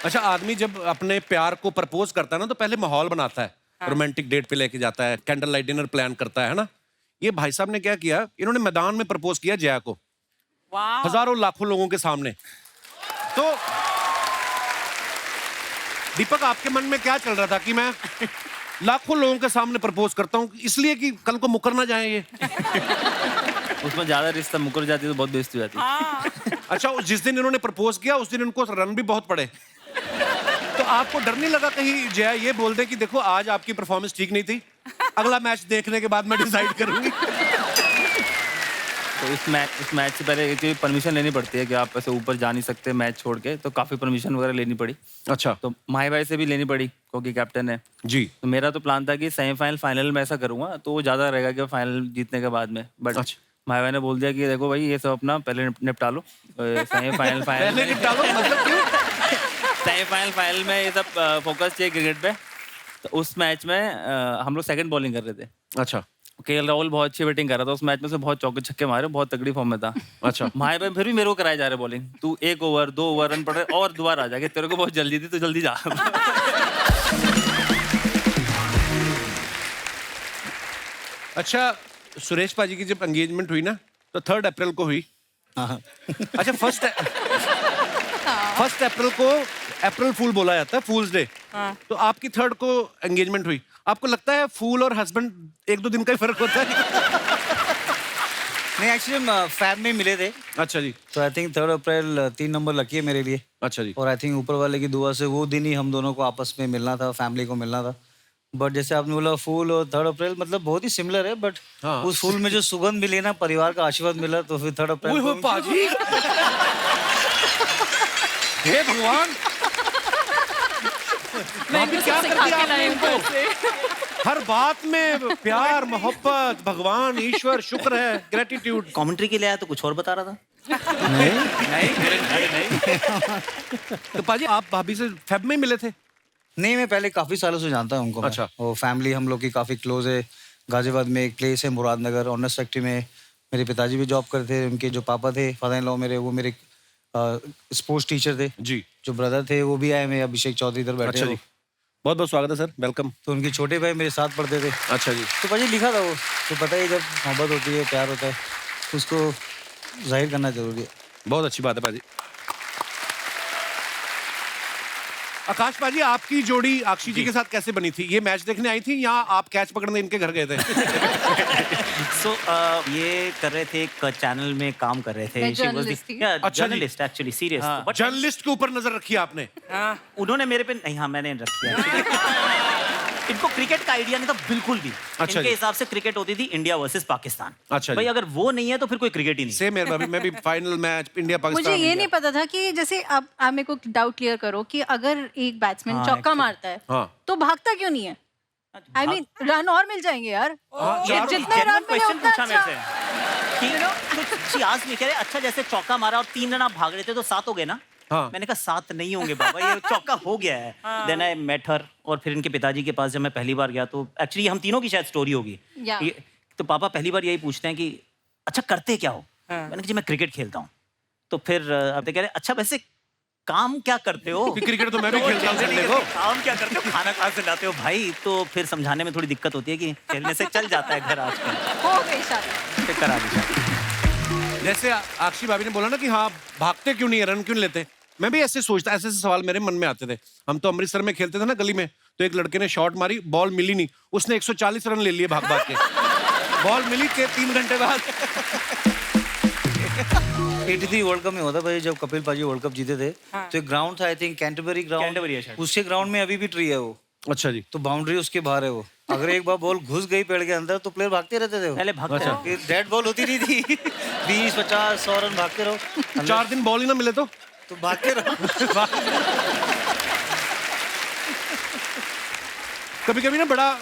अच्छा, आदमी जब अपने प्यार को प्रपोज करता है ना तो पहले माहौल बनाता है, रोमांटिक डेट पे लेके जाता है, कैंडल लाइट डिनर प्लान करता है ना। ये भाई साहब ने क्या किया, इन्होंने मैदान में प्रपोज किया जया को, हजारों लाखों लोगों के सामने। तो दीपक, आपके मन में क्या चल रहा था कि मैं लाखों लोगों के सामने प्रपोज करता हूँ इसलिए कि कल को मुकर ना जाए ये? उसमें ज्यादा रिश्ता मुकर जाती है तो बहुत बेइज्जती हो जाती है। अच्छा, जिस दिन इन्होंने प्रपोज किया उस दिन इनको रन भी बहुत पड़े। तो आपको डर नहीं लगा कहीं जया ये बोल दे कि देखो आज आपकी परफॉर्मेंस ठीक नहीं थी, अगला मैच देखने के बाद मैं डिसाइड करूंगी? तो इस मैच से पहले एक परमिशन लेनी पड़ती है कि आप ऐसे ऊपर जा नहीं सकते मैच छोड़ के, तो काफी परमिशन वगैरह लेनी पड़ी। अच्छा। तो माही भाई से भी लेनी पड़ी क्योंकि कैप्टन है जी। तो मेरा तो प्लान था कि सेमीफाइनल फाइनल में ऐसा करूंगा तो वो ज्यादा रहेगा कि फाइनल जीतने के बाद में, बट अच्छा। माही भाई ने बोल दिया कि देखो भाई ये सब अपना पहले निपटा लो, सेमीफाइनल पहले निपटा लो मतलब क्यों? फाइनल में ये सब फोकस चाहिए क्रिकेट पे। तो उस मैच में हम लोग सेकंड बॉलिंग कर रहे थे। अच्छा। केएल राहुल बहुत अच्छी बैटिंग कर रहा था उस मैच में, से बहुत चौके छक्के मारे, बहुत तगड़ी फॉर्म में था। अच्छा। माही भाई फिर भी मेरे को कराए जा रहे बॉलिंग, तू 1 ओवर 2 ओवर रन पड़े और दोबारा आ जाके, तेरे को बहुत जल्दी थी तो जल्दी जा। अच्छा, सुरेश पाजी की जब एंगेजमेंट हुई ना तो 3 अप्रैल को हुई। अच्छा, 1 अप्रैल को अप्रैल फूल बोला जाता है, फूल्स डे। तो आपकी 3 को एंगेजमेंट हुई। आपको लगता है फूल और हस्बैंड 1-2 दिन का ही फर्क होता है? नहीं, एक्चुअली हम फैब में मिले थे। अच्छा जी। तो I think 3 April 3 number lucky है मेरे लिए। अच्छा जी। और आई थिंक ऊपर वाले की दुआ से वो दिन ही हम दोनों को आपस में मिलना था, फैमिली को मिलना था। बट जैसे आपने बोला फूल और 3 अप्रैल मतलब बहुत ही सिमिलर है, बट हाँ। उस फूल में जो सुगंध मिली ना, परिवार का आशीर्वाद मिला, तो फिर 3 अप्रैल को पाजी, हे भगवान, भाभी क्या कर दिया आपने इनको? हर बात में प्यार, मोहब्बत, भगवान, ईश्वर, शुक्र है, ग्रेटिट्यूड। कमेंट्री के लिए आया तो कुछ और बता रहा था। नहीं। तो पाजी, आप भाभी से फेब में मिले थे? नहीं, मैं पहले काफी सालों से जानता हूँ उनको। अच्छा। और फैमिली हम लोग की काफी क्लोज है। गाजियाबाद में एक प्लेस है मुरादनगर, ऑनर्स फैक्ट्री में मेरे पिताजी भी जॉब करते थे। उनके जो पापा थे, फादर इन लॉ मेरे, वो मेरे स्पोर्ट्स टीचर थे जी। जो ब्रदर थे वो भी आए, मैं अभिषेक चौधरी इधर बैठे। अच्छा जी, बहुत बहुत स्वागत है सर, वेलकम। तो उनके छोटे भाई मेरे साथ पढ़ते थे। अच्छा जी। तो भाजी लिखा था वो, तो पता ही जब मोहब्बत होती है, प्यार होता है, तो उसको जाहिर करना जरूरी है। बहुत अच्छी बात है पाजी। आकाश पाजी, आपकी जोड़ी आक्षी जी के साथ कैसे बनी थी? ये मैच देखने आई थी या आप कैच पकड़ने इनके घर गए थे? ये कर रहे थे, एक चैनल में काम कर रहे थे। मैं journalist थी। अच्छा जी। Journalist actually, serious. But journalist के ऊपर नजर रखी आपने? उन्होंने मेरे पे नहीं, हाँ मैंने रखी। इनको क्रिकेट का आइडिया नहीं था बिल्कुल भी। अच्छा इनके जी। हिसाब से क्रिकेट होती थी इंडिया वर्सेस पाकिस्तान। अच्छा भाई जी। अगर वो नहीं है तो फिर कोई क्रिकेट ही नहीं। सेम है, मैं भी फाइनल मैच इंडिया पाकिस्तान। मुझे ये नहीं पता था कि जैसे आप मेरे को डाउट क्लियर करो कि अगर एक बैट्समैन हाँ, चौका actually। मारता है हाँ। तो भागता क्यों नहीं है? आई मीन रन और मिल जाएंगे यार। ये जितने genuine रन मिले question उतना पूछा मेरे अच्छा। से कि कुछ चियाज नहीं कह रहे। अच्छा, जैसे चौका मारा और 3 रन आप भाग रहे थे तो 7 हो गए ना? हाँ। मैंने कहा 7 नहीं होंगे बाबा, ये चौका हो गया है। देन आई मेट हर, और फिर इनके पिताजी के पास जब मैं पहली बार गया तो एक्चुअली हम तीनों की शायद स्टोरी होगी। या। तो पापा पहली बार यही पूछते हैं कि अच्छा करते क्या हो? मैंने कहा जी मैं क्रिकेट खेलता हूँ। तो फिर अब तो कह रहे अच्छा वैसे काम क्या करते हो? क्रिकेट तो मैं भी खेलता हूँ संडे को। काम क्या करते हो? खाना कहाँ से लाते हो भाई? तो फिर समझाने में थोड़ी दिक्कत होती है कि खेलने से चल जाता है घर आजकल। हो गई शादी। फिर करा दी शादी। जैसे आक्षी भाभी ने बोला ना कि हाँ भागते क्यों नहीं है, रन क्यों नहीं लेते, मैं भी ऐसे सोचता, ऐसे सवाल मेरे मन में आते थे। हम तो अमृतसर में खेलते थे ना गली में, तो एक लड़के ने शॉट मारी, बॉल मिली नहीं, उसने 140 रन ले लिए भाग भाग के। बॉल मिली के 3 घंटे बाद। 83 वर्ल्ड कप में होता भाई, जब कपिल पाजी वर्ल्ड कप जीते थे। तो एक ग्राउंड था, आई थिंक कैंटरबरी कैंटरबरी है ग्राउंड, शायद। उसके ग्राउंड में अभी भी ट्री है वो। अच्छा जी। तो बाउंड्री उसके बाहर है वो। अगर एक बार बॉल घुस गई पेड़ के अंदर तो प्लेयर भागते रहते थे वो। पहले भागते अच्छा। रहो। फिर डेड बॉल होती नहीं थी। 20, 50, 100 रन भागते रहो। 4 दिन बॉल ही ना मिले तो भागते रहो। कभी कभी ना बड़ा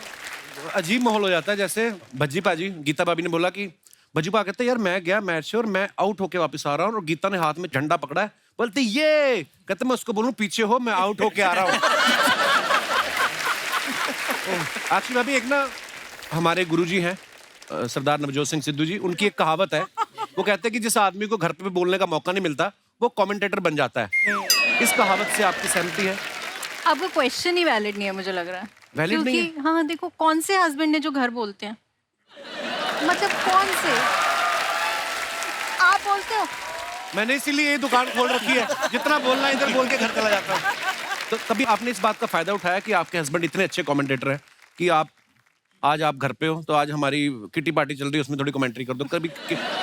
अजीब माहौल हो जाता है। जैसे भज्जी पाजी, गीता भाभी ने बोला कि भज्जी पा कहते यार मैं गया मैच से और मैं आउट होके वापस आ रहा हूँ, और गीता ने हाथ में झंडा पकड़ा है, बोलती ये कहते मैं उसको बोलूं पीछे हो, मैं आउट होके आ रहा हूँ। आक्षी भाभी, एक ना हमारे गुरुजी हैं सरदार नवजोत सिंह सिद्धू जी, उनकी एक कहावत है, वो कहते हैं कि जिस आदमी को घर पे बोलने का मौका नहीं मिलता वो कमेंटेटर बन जाता है। इस कहावत से आपकी सहमति है? आपका क्वेश्चन ही वैलिड नहीं है मुझे लग रहा है। Valid नहीं क्योंकि हाँ देखो, कौन से हस्बैंड ने जो घर बोलते हैं, मतलब कौन से? आप बोलते हो? मैंने इसीलिए ये दुकान खोल रखी है, जितना बोलना है इधर बोल के घर चला जाता हूँ। तो कभी आपने इस बात का फायदा उठाया कि आपके हस्बैंड इतने अच्छे कमेंटेटर हैं कि आज आप घर पे हो तो आज हमारी किटी पार्टी चल रही है, उसमें थोड़ी कमेंट्री कर दो, कभी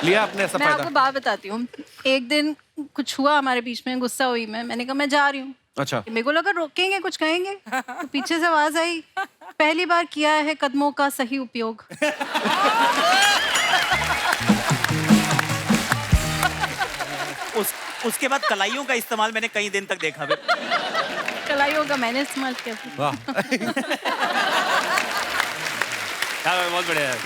लिया आपने ऐसा मैं आपको फायदा? बात बताती हूँ। एक दिन कुछ हुआ हमारे बीच में, गुस्सा हुई मैंने कहा मैं जा रही हूँ। अच्छा, मेरे को लगा रोकेंगे, कुछ कहेंगे, तो पीछे से आवाज आई, पहली बार किया है कदमों का सही उपयोग। उसके बाद कलाइयों का इस्तेमाल मैंने कई दिन तक देखा भी। कलाइयों का मैंने इस्तेमाल किया था। वाह। हाँ, बहुत बढ़िया है।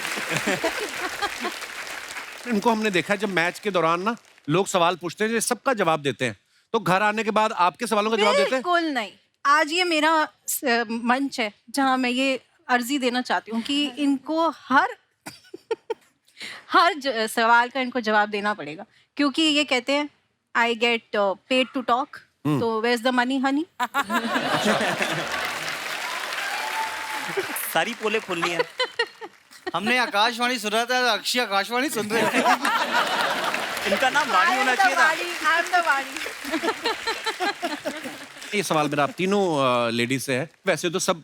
इनको हमने देखा है जब मैच के दौरान ना लोग सवाल पूछते हैं, जो सबका जवाब देते हैं, तो घर आने के बाद आपके सवालों का जवाब देते हैं? बिल्कुल नहीं। आज ये मेरा मंच है जहाँ मैं ये अर्जी देना चाहती हूँ कि इनको हर सवाल का इनको जवाब देना पड़ेगा, क्योंकि ये कहते हैं I get paid to talk, तो where is the money honey. सारी पोले खोलनी है। हमने आकाशवाणी सुना था, अक्षय आकाशवाणी सुन रहे थे। इनका नाम वाणी होना चाहिए था। आई एम द वाणी। ये सवाल मेरा आप तीनों लेडीज से है। वैसे तो सब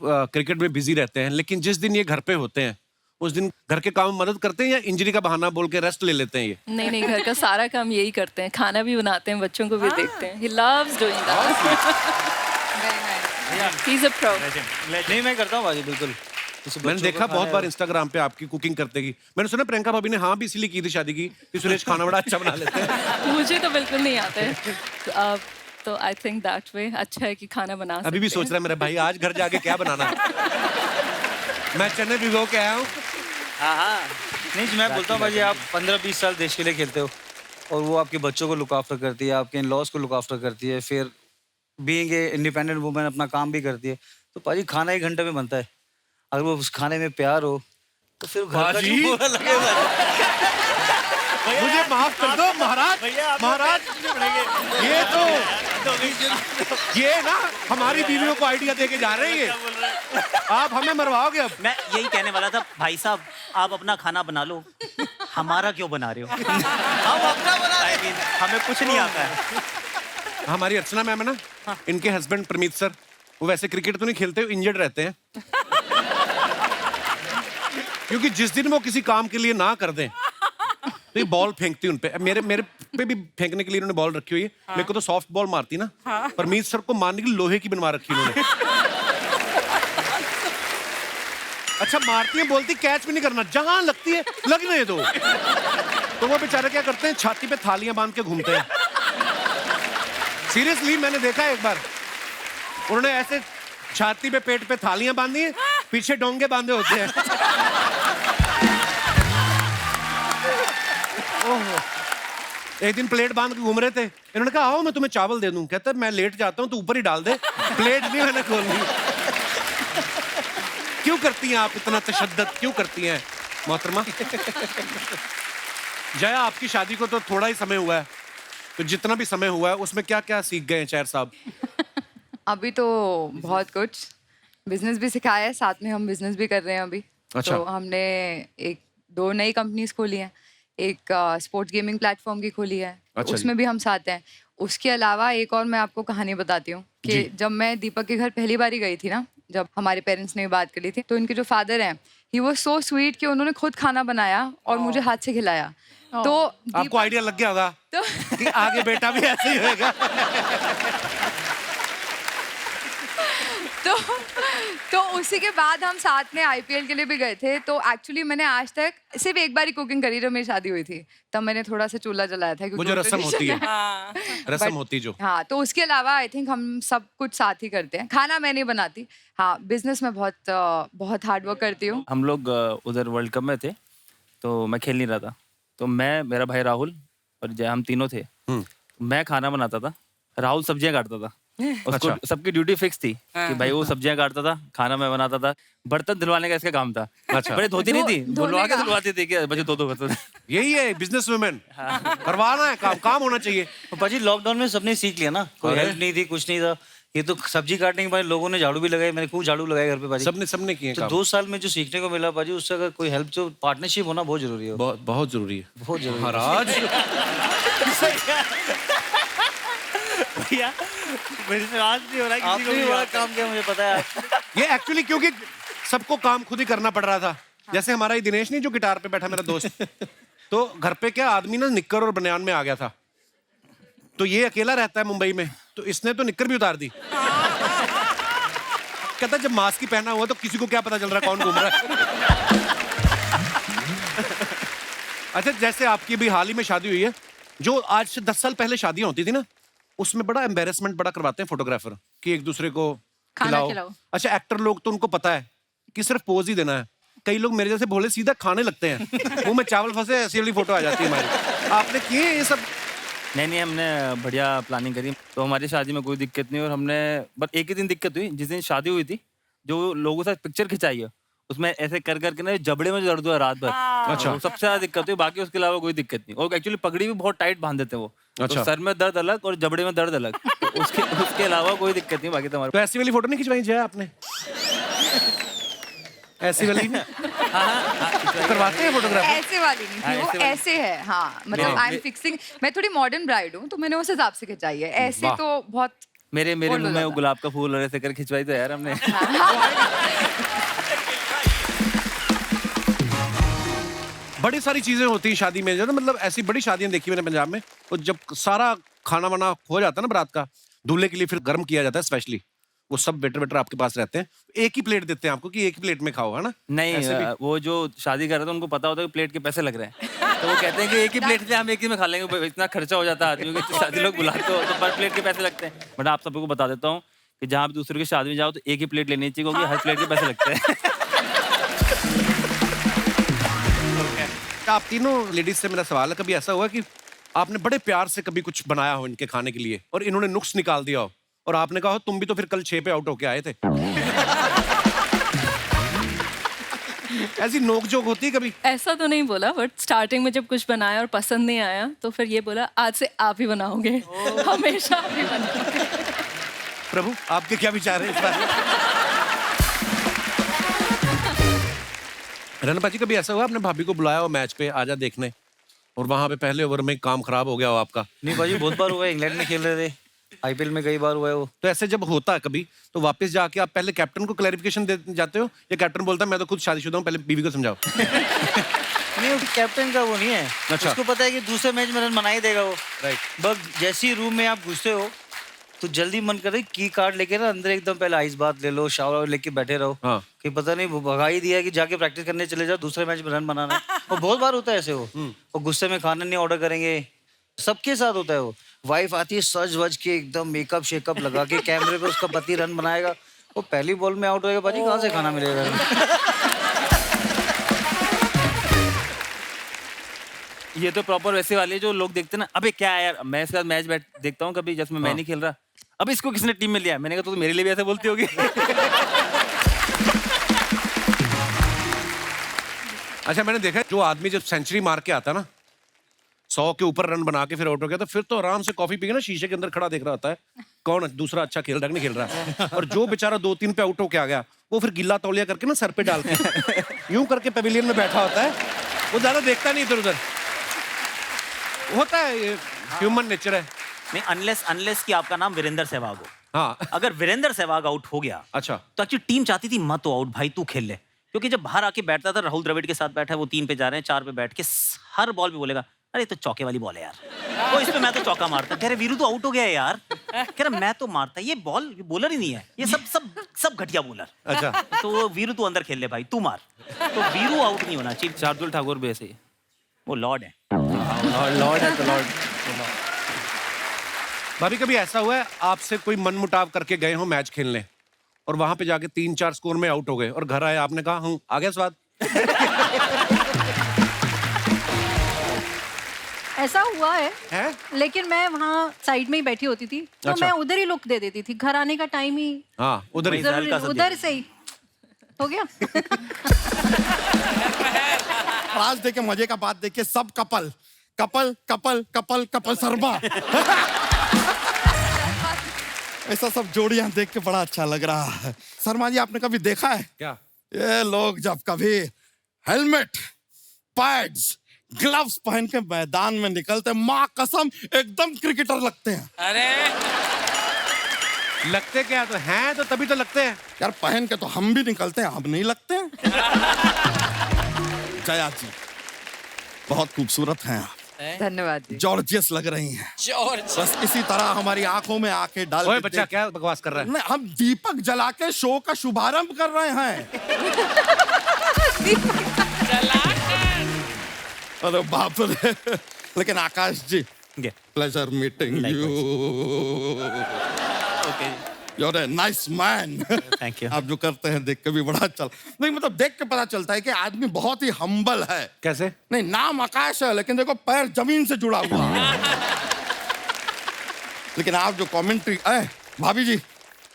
क्रिकेट में बिजी रहते हैं, लेकिन जिस दिन ये घर पे होते हैं उस दिन घर के काम में मदद करते हैं या इंजरी का बहाना बोल के रेस्ट ले लेते हैं ये? नहीं नहीं, घर का सारा काम यही करते हैं, खाना भी बनाते हैं, बच्चों को भी देखते हैं। He loves doing that. He's a pro. नहीं, मैं करता हूँ बाजी, बिल्कुल। मैंने देखा बहुत बार इंस्टाग्राम पे आपकी कुकिंग करते की। मैंने सुना प्रियंका भाभी ने हाँ भी इसीलिए की थी शादी की कि सुरेश खाना बड़ा अच्छा बना लेते हैं। मुझे तो बिल्कुल नहीं आता है। तो आई थिंक दैट वे अच्छा है कि खाना बना सकते अभी भी सोच रहा है मेरा भाई आज घर जाके क्या बनाना है। मैं चेन्नई भिगो के आया हूँ। हाँ। नहीं, मैं बोलता हूँ भाजी, आप 15-20 साल देश के लिए खेलते हो और वो आपके बच्चों को लुक आफ्टर करती है, आपके इन-लॉज को लुक आफ्टर करती है, फिर बीइंग ए इंडिपेंडेंट वुमन अपना काम भी करती है, तो भाजी खाना 1 घंटे में बनता है। अगर वो उस खाने में प्यार हो तो फिर घर का बाजी? जो बुरा लगेगा। मुझे माफ कर दो महाराज। महाराज ये ना हमारी बीवियों को आइडिया दे के जा रहे हैं। आप हमें मरवाओगे अब। मैं यही कहने वाला था, भाई साहब आप अपना खाना बना लो, हमारा क्यों बना रहे हो? हम अपना बना रहे हैं। हमें कुछ नहीं आता है। हमारी अर्चना मैम है ना, इनके हस्बैंड प्रमीत सर, वो वैसे क्रिकेट तो नहीं खेलते, इंजर्ड रहते हैं। क्योंकि जिस दिन वो किसी काम के लिए ना कर दें तो ये बॉल फेंकती उन पे। मेरे पे भी फेंकने के लिए इन्होंने बॉल रखी हुई है। मेरे को तो सॉफ्ट बॉल मारती ना, परमीत सर को मारने के लिए लोहे की बनवा रखी इन्होंने। अच्छा मारती है, बोलती कैच भी नहीं करना, जहां लगती है लगने दो। तो वो बेचारे क्या करते हैं, छाती पे थालियां बांध के घूमते हैं। सीरियसली मैंने देखा है एक बार, उन्होंने ऐसे छाती पे पेट पे थालियां बांधी हैं, पीछे डोंगे बांधे होते हैं। ओहो। एक दिन प्लेट बांध के घूम रहे थे, इन्होंने कहा आओ मैं तुम्हें चावल दे दूं। कहता मैं लेट जाता हूं, तू ऊपर ही डाल दे, प्लेट नहीं मैंने खोलनी। क्यों करती हैं आप इतना तशद्दुद, क्यों करती हैं मोहतरमा? जया आपकी शादी को तो थोड़ा ही समय हुआ है, तो जितना भी समय हुआ है उसमें क्या क्या सीख गए हैं चैर साहब? अभी तो बहुत कुछ, बिजनेस भी सिखाया है, साथ में हम बिजनेस भी कर रहे हैं अभी। अच्छा। तो हमने 2 नई कंपनीज खोली हैं, एक स्पोर्ट्स गेमिंग प्लेटफॉर्म की खोली है। अच्छा उसमें भी हम साथ हैं। उसके अलावा एक और मैं आपको कहानी बताती हूँ कि जी। जब मैं दीपक के घर पहली बारी गई थी ना, जब हमारे पेरेंट्स ने बात करी थी, तो इनके जो फादर हैं, ही वाज सो स्वीट कि उन्होंने खुद खाना बनाया और मुझे हाथ से खिलाया। तो आपको आइडिया लग गया होगा तो कि आगे बेटा भी ऐसे ही होगा। तो उसी के बाद हम साथ में आईपीएल के लिए भी गए थे। तो एक्चुअली मैंने आज तक सिर्फ एक बार ही कुकिंग करी, जब मेरी शादी हुई थी तब मैंने थोड़ा सा चूल्हा जलाया था, वो जो रस्म होती है, रस्म But- होती जो। हाँ, तो उसके अलावा आई थिंक हम सब कुछ साथ ही करते हैं। खाना मैं नहीं बनाती, हाँ बिजनेस में बहुत हार्ड वर्क करती हूँ। हम लोग उधर वर्ल्ड कप में थे, तो मैं खेल नहीं रहा था, तो मैं, मेरा भाई राहुल और जय, हम तीनों थे। मैं खाना बनाता था, राहुल सब्जियां काटता था। उसको अच्छा। सबकी ड्यूटी फिक्स थी कि भाई वो सब्जियां काटता था, खाना मैं बनाता था, बर्तन धुलवाने का इसका काम था। अच्छा। बड़े धोती नहीं थी, धोने धुलवा के का। धुलवाती थी कि बच्चे धो दो बर्तन। यही है बिजनेस वुमेन, करवाना है काम, काम होना चाहिए। तो पाजी लॉकडाउन में सबने सीख लिया ना, कोई अरे। हेल्प नहीं थी, कुछ नहीं था। ये तो सब्जी काटने के बाद लोगों ने झाड़ू भी लगाई, मैंने खूब झाड़ू लगाए घर पे पाजी। सबने किए तो काम। 2 साल में जो सीखने को मिला पाजी, उससे अगर कोई हेल्प, जो पार्टनरशिप होना बहुत जरूरी है। बहुत जरूरी है। बहुत जरूरी है। महाराज भैया मेरे से आज नहीं हो रहा किसी आपने को भी भी बड़ा आता। काम किया, मुझे पता है। ये एक्चुअली क्योंकि सबको काम खुद ही करना पड़ रहा था। जैसे हमारा ये दिनेश नहीं जो गिटार पे बैठा मेरा दोस्त, तो घर पे क्या आदमी ना निक्कर और बनियान में आ गया था, तो ये अकेला रहता है मुंबई में, तो इसने तो निक्कर भी उतार दी। कहता जब मास्क ही पहना हुआ तो किसी को क्या पता चल रहा कौन घूम रहा है। अच्छा, जैसे आपकी भी हाल ही में शादी हुई है, जो आज से 10 साल पहले शादियां होती थी ना, उसमें बड़ा एम्बेरसमेंट बड़ा करवाते हैं फोटोग्राफर कि एक दूसरे को खाना खिलाओ। अच्छा, एक्टर लोग तो उनको पता है कि सिर्फ पोज ही देना है। कई लोग मेरे जैसे भोले सीधा खाने लगते हैं, मुंह में चावल फंसे ऐसी वाली फोटो आ जाती है हमारी। आपने किए ये सब? नहीं, हमने बढ़िया प्लानिंग करी, तो हमारी शादी में कोई दिक्कत नहीं। और हमने बस एक ही दिन दिक्कत हुई, जिस दिन शादी हुई थी, जो लोगों के साथ पिक्चर खिंचाई है उसमें ऐसे कर करके ना जबड़े में दर्द हुआ रात भर। अच्छा। वो सबसे ज्यादा दिक्कत हुई, बाकी उसके अलावा कोई दिक्कत नहीं। और एक्चुअली पगड़ी भी बहुत टाइट बांध देते हैं वो। अच्छा। तो सर में दर्द अलग और जबड़े में दर्द अलग। तो उसके अलावा कोई दिक्कत नहीं बाकी तुम्हारे। तो ऐसी वाली फोटो नहीं खिंचवाई जय आपने? ऐसी वाली करवाते हैं फोटोग्राफर? ऐसे वाली नहीं थी, वो ऐसे है। हाँ, मतलब आई एम फिक्सिंग, मैं थोड़ी मॉडर्न ब्राइड हूँ, तो मैंने उस हिसाब से खिंचाई है। ऐसे वाह। तो बहुत मेरे बोलो मुंह में वो ज्यादा। गुलाब का फूल और ऐसे कर खिंचवाई तो यार हमने। बड़ी सारी चीजें होती हैं शादी में, जो ना मतलब ऐसी बड़ी शादियां देखी मैंने पंजाब में, तो जब सारा खाना वाना हो जाता है ना बारात का, दूल्हे के लिए फिर गर्म किया जाता है स्पेशली। वो सब वेटर आपके पास रहते हैं, एक ही प्लेट देते हैं आपको कि एक ही प्लेट में खाओ, है ना? नहीं, ऐसे भी? वो जो शादी कर रहे थे उनको पता होता है कि प्लेट के पैसे लग रहे हैं, तो वो कहते हैं कि एक ही प्लेट से हम एक ही में खा लेंगे, इतना खर्चा हो जाता है आदमियों के, तो शादी लोग बुलाते हो तो पर प्लेट के पैसे लगते हैं। बट आप सबको बता देता हूँ कि जहाँ भी दूसरे की शादी में जाओ तो एक ही प्लेट लेनी चाहिए, क्योंकि हर प्लेट के पैसे लगते हैं। आप तीनों लेडीज से मेरा सवाल है, कभी ऐसा हुआ कि आपने बड़े प्यार से कभी कुछ बनाया हो इनके खाने के लिए और इन्होंने नुक्स निकाल दिया हो और आपने कहा हो तुम भी तो फिर कल 6 पे आउट होके आए थे? ऐसी नोकझोंक होती है कभी? ऐसा तो नहीं बोला, बट स्टार्टिंग में जब कुछ बनाया और पसंद नहीं आया तो फिर ये बोला आज से आप ही बनाओगे, हमेशा आप ही बनाओगे। प्रभु आपके क्या विचार है इस बारे में? रनपा जी, कभी ऐसा हुआ आपने भाभी को बुलाया हो मैच पे आजा देखने और वहां पे पहले ओवर में काम खराब हो गया हो आपका? नहीं भाजी, बहुत बार हुआ है, इंग्लैंड में खेल रहे थे, आईपीएल में कई बार हुआ है वो। तो ऐसे जब होता है कभी, तो वापस जाके आप पहले कैप्टन को क्लैरिफिकेशन दे जाते हो या कैप्टन बोलता है मैं तो खुद शादीशुदा हूं, पहले बीवी को समझाओ? नहीं, वो कैप्टन का वो नहीं है। अच्छा। उसको पता है कि दूसरे मैच में रन बना ही देगा वो। राइट। बस जैसे ही रूम में आप घुसते हो तो जल्दी मन करे की कार्ड लेके ना अंदर एकदम पहले आइस बात ले लो, शावर लेके बैठे रहो। हाँ। कि पता नहीं वो भगा ही दिया कि जाके प्रैक्टिस करने चले जाओ, दूसरे मैच में रन बनाना है। और बहुत बार होता है ऐसे वो। और गुस्से में खाना नहीं ऑर्डर करेंगे, सबके साथ होता है वो। वाइफ आती है सज वज के एकदम मेकअप शेकअप लगा के, कैमरे पे उसका पति रन बनाएगा, वो पहली बॉल में आउट होएगा, भाजी कहाँ से खाना मिलेगा? ये तो प्रॉपर वैसे वाली है जो लोग देखते हैं ना, अबे क्या है यार, मैं इसके साथ मैच देखता हूँ कभी, जिसमें मैं नहीं खेल रहा, अब इसको किसने टीम में लिया? मैंने कहा तो मेरे लिए भी ऐसे बोलती होगी। अच्छा, मैंने देखा है जो आदमी जब सेंचुरी मार के आता है ना, 100 के ऊपर रन बना के फिर आउट हो गया, तो फिर तो आराम से कॉफी पी के ना शीशे के अंदर खड़ा देख रहा होता है कौन दूसरा अच्छा खेल रहा है कि नहीं खेल रहा है। और जो बेचारा 2-3 पे आउट होके आ गया, वो फिर गिल्ला तौलिया करके ना सर पे डाल के यूं करके पेविलियन में बैठा होता है, वो ज्यादा देखता नहीं इधर उधर। होता है, ह्यूमन नेचर है। नहीं, अनलेस कि आपका नाम वीरेंद्र सहवाग हो। हाँ। अगर वीरेंद्र सहवाग आउट हो गया अच्छा। तो एक्चुअली टीम चाहती थी मत हो आउट भाई, तू खेल ले, क्योंकि जब बाहर आके बैठता था, राहुल द्रविड़ के साथ बैठा है, वो 3 पे जा रहे हैं, 4 पे बैठ के हर बॉल पे बोलेगा अरे तो चौके वाली बॉल है यार, वो इस पे मैं तो चौका मारता। कह रहे वीरू तो आउट हो गया है यार, कह रहा मैं तो मारता, ये बॉल बॉलर ही नहीं है, ये सब घटिया बॉलर। अच्छा। तो वीरू तू अंदर खेल ले भाई, तू मार। तो वीरू आउट नहीं होना चाहिए। शार्दुल ठाकुर भी ऐसे ही है। वो लॉर्ड है। लॉर्ड है तो लॉर्ड। भाभी, कभी ऐसा हुआ है आपसे कोई मनमुटाव करके गए हो मैच खेलने और वहां पे जाके 3-4 स्कोर में आउट हो गए और घर आए, आपने कहा हूँ आ गया स्वाद? ऐसा हुआ है, है? लेकिन मैं वहाँ साइड में ही बैठी होती थी, तो अच्छा। मैं उधर ही लुक दे देती थी। घर आने का टाइम ही हाँ, उधर ही। जरूरी, हल्का सा उधर से ही हो गया। प्राइज देके मजे का बात देखिए, सब couple couple couple couple couple Sharma. ऐसा सब जोड़ियां देख के बड़ा अच्छा लग रहा है। शर्मा जी आपने कभी देखा है क्या? ये लोग जब कभी हेलमेट, पैड्स, ग्लव्स पहन के मैदान में निकलते, माँ कसम एकदम क्रिकेटर लगते हैं। लगते क्या तो हैं, तो तभी तो लगते हैं। यार पहन के तो हम भी निकलते हैं, हम नहीं लगते हैं। जया जी बहुत खूबसूरत हैं आप, धन्यवाद जी। जॉर्जियस लग रही हैं। बस इसी तरह हमारी आंखों में आंखें डाल ओए के बच्चा, क्या बकवास कर रहा है? नहीं, हम दीपक जला के शो का शुभारंभ कर रहे हैं। अरे बाप रे। लेकिन आकाश जी, Yeah. Pleasure meeting you. Okay. You're a nice man. Thank you. आप जो करते हैं देख के भी बड़ा अच्छा नहीं, मतलब देख के पता चलता है कि आदमी बहुत ही हम्बल है। कैसे? नहीं, नाम आकाश है लेकिन देखो पैर जमीन से जुड़ा हुआ है। लेकिन आप जो कमेंट्री, भाभी जी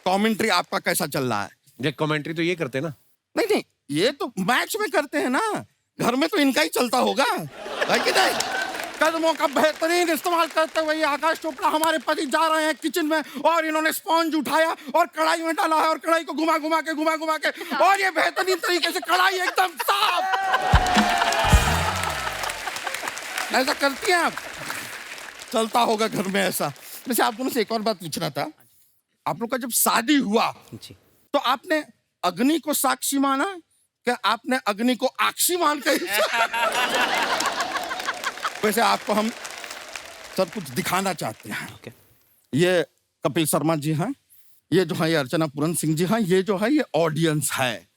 कमेंट्री आपका कैसा चल रहा है? ये कमेंट्री तो ये करते हैं ना। नहीं नहीं, ये तो मैच में करते हैं ना, घर में तो इनका ही चलता होगा, है कि नहीं? कदमों का बेहतरीन इस्तेमाल करते हुए आकाश चोपड़ा हमारे पति जा रहे हैं किचन में, और इन्होंने स्पॉन्ज उठाया और कढ़ाई में डाला है, और कढ़ाई को घुमा घुमा के और ये बेहतरीन तरीके से कढ़ाई एकदम साफ। ऐसा करती हैं आप? चलता होगा घर में ऐसा। वैसे आप दोनों से एक और बात पूछना था, आप लोग का जब शादी हुआ जी। तो आपने अग्नि को साक्षी माना, क्या आपने अग्नि को आक्षी मान कर? वैसे आपको हम सब कुछ दिखाना चाहते हैं। Okay. ये कपिल शर्मा जी हैं, ये जो है ये अर्चना पूरन सिंह जी हैं, ये जो है ये ऑडियंस है।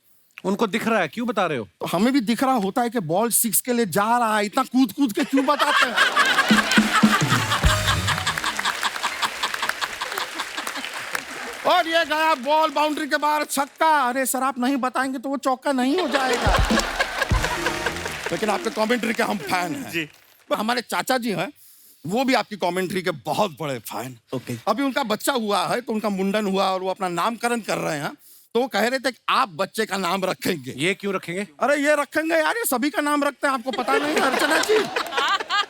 उनको दिख रहा है, क्यों बता रहे हो? तो हमें भी दिख रहा होता है कि बॉल 6 के लिए जा रहा है, इतना कूद कूद के क्यों बताते हैं? और ये गया बॉल बाउंड्री के बाहर, छक्का। अरे सर आप नहीं बताएंगे तो वो चौका नहीं हो जाएगा। लेकिन आपके कमेंट्री के हम फैन हैं जी। तो हमारे चाचा जी हैं, वो भी आपकी कमेंट्री के बहुत बड़े फैन। Okay. अभी उनका बच्चा हुआ है तो उनका मुंडन हुआ और वो अपना नामकरण कर रहे हैं, तो वो कह रहे थे कि आप बच्चे का नाम रखेंगे। ये क्यों रखेंगे? अरे ये रखेंगे यार, ये सभी का नाम रखते हैं, आपको पता नहीं है? अर्चना जी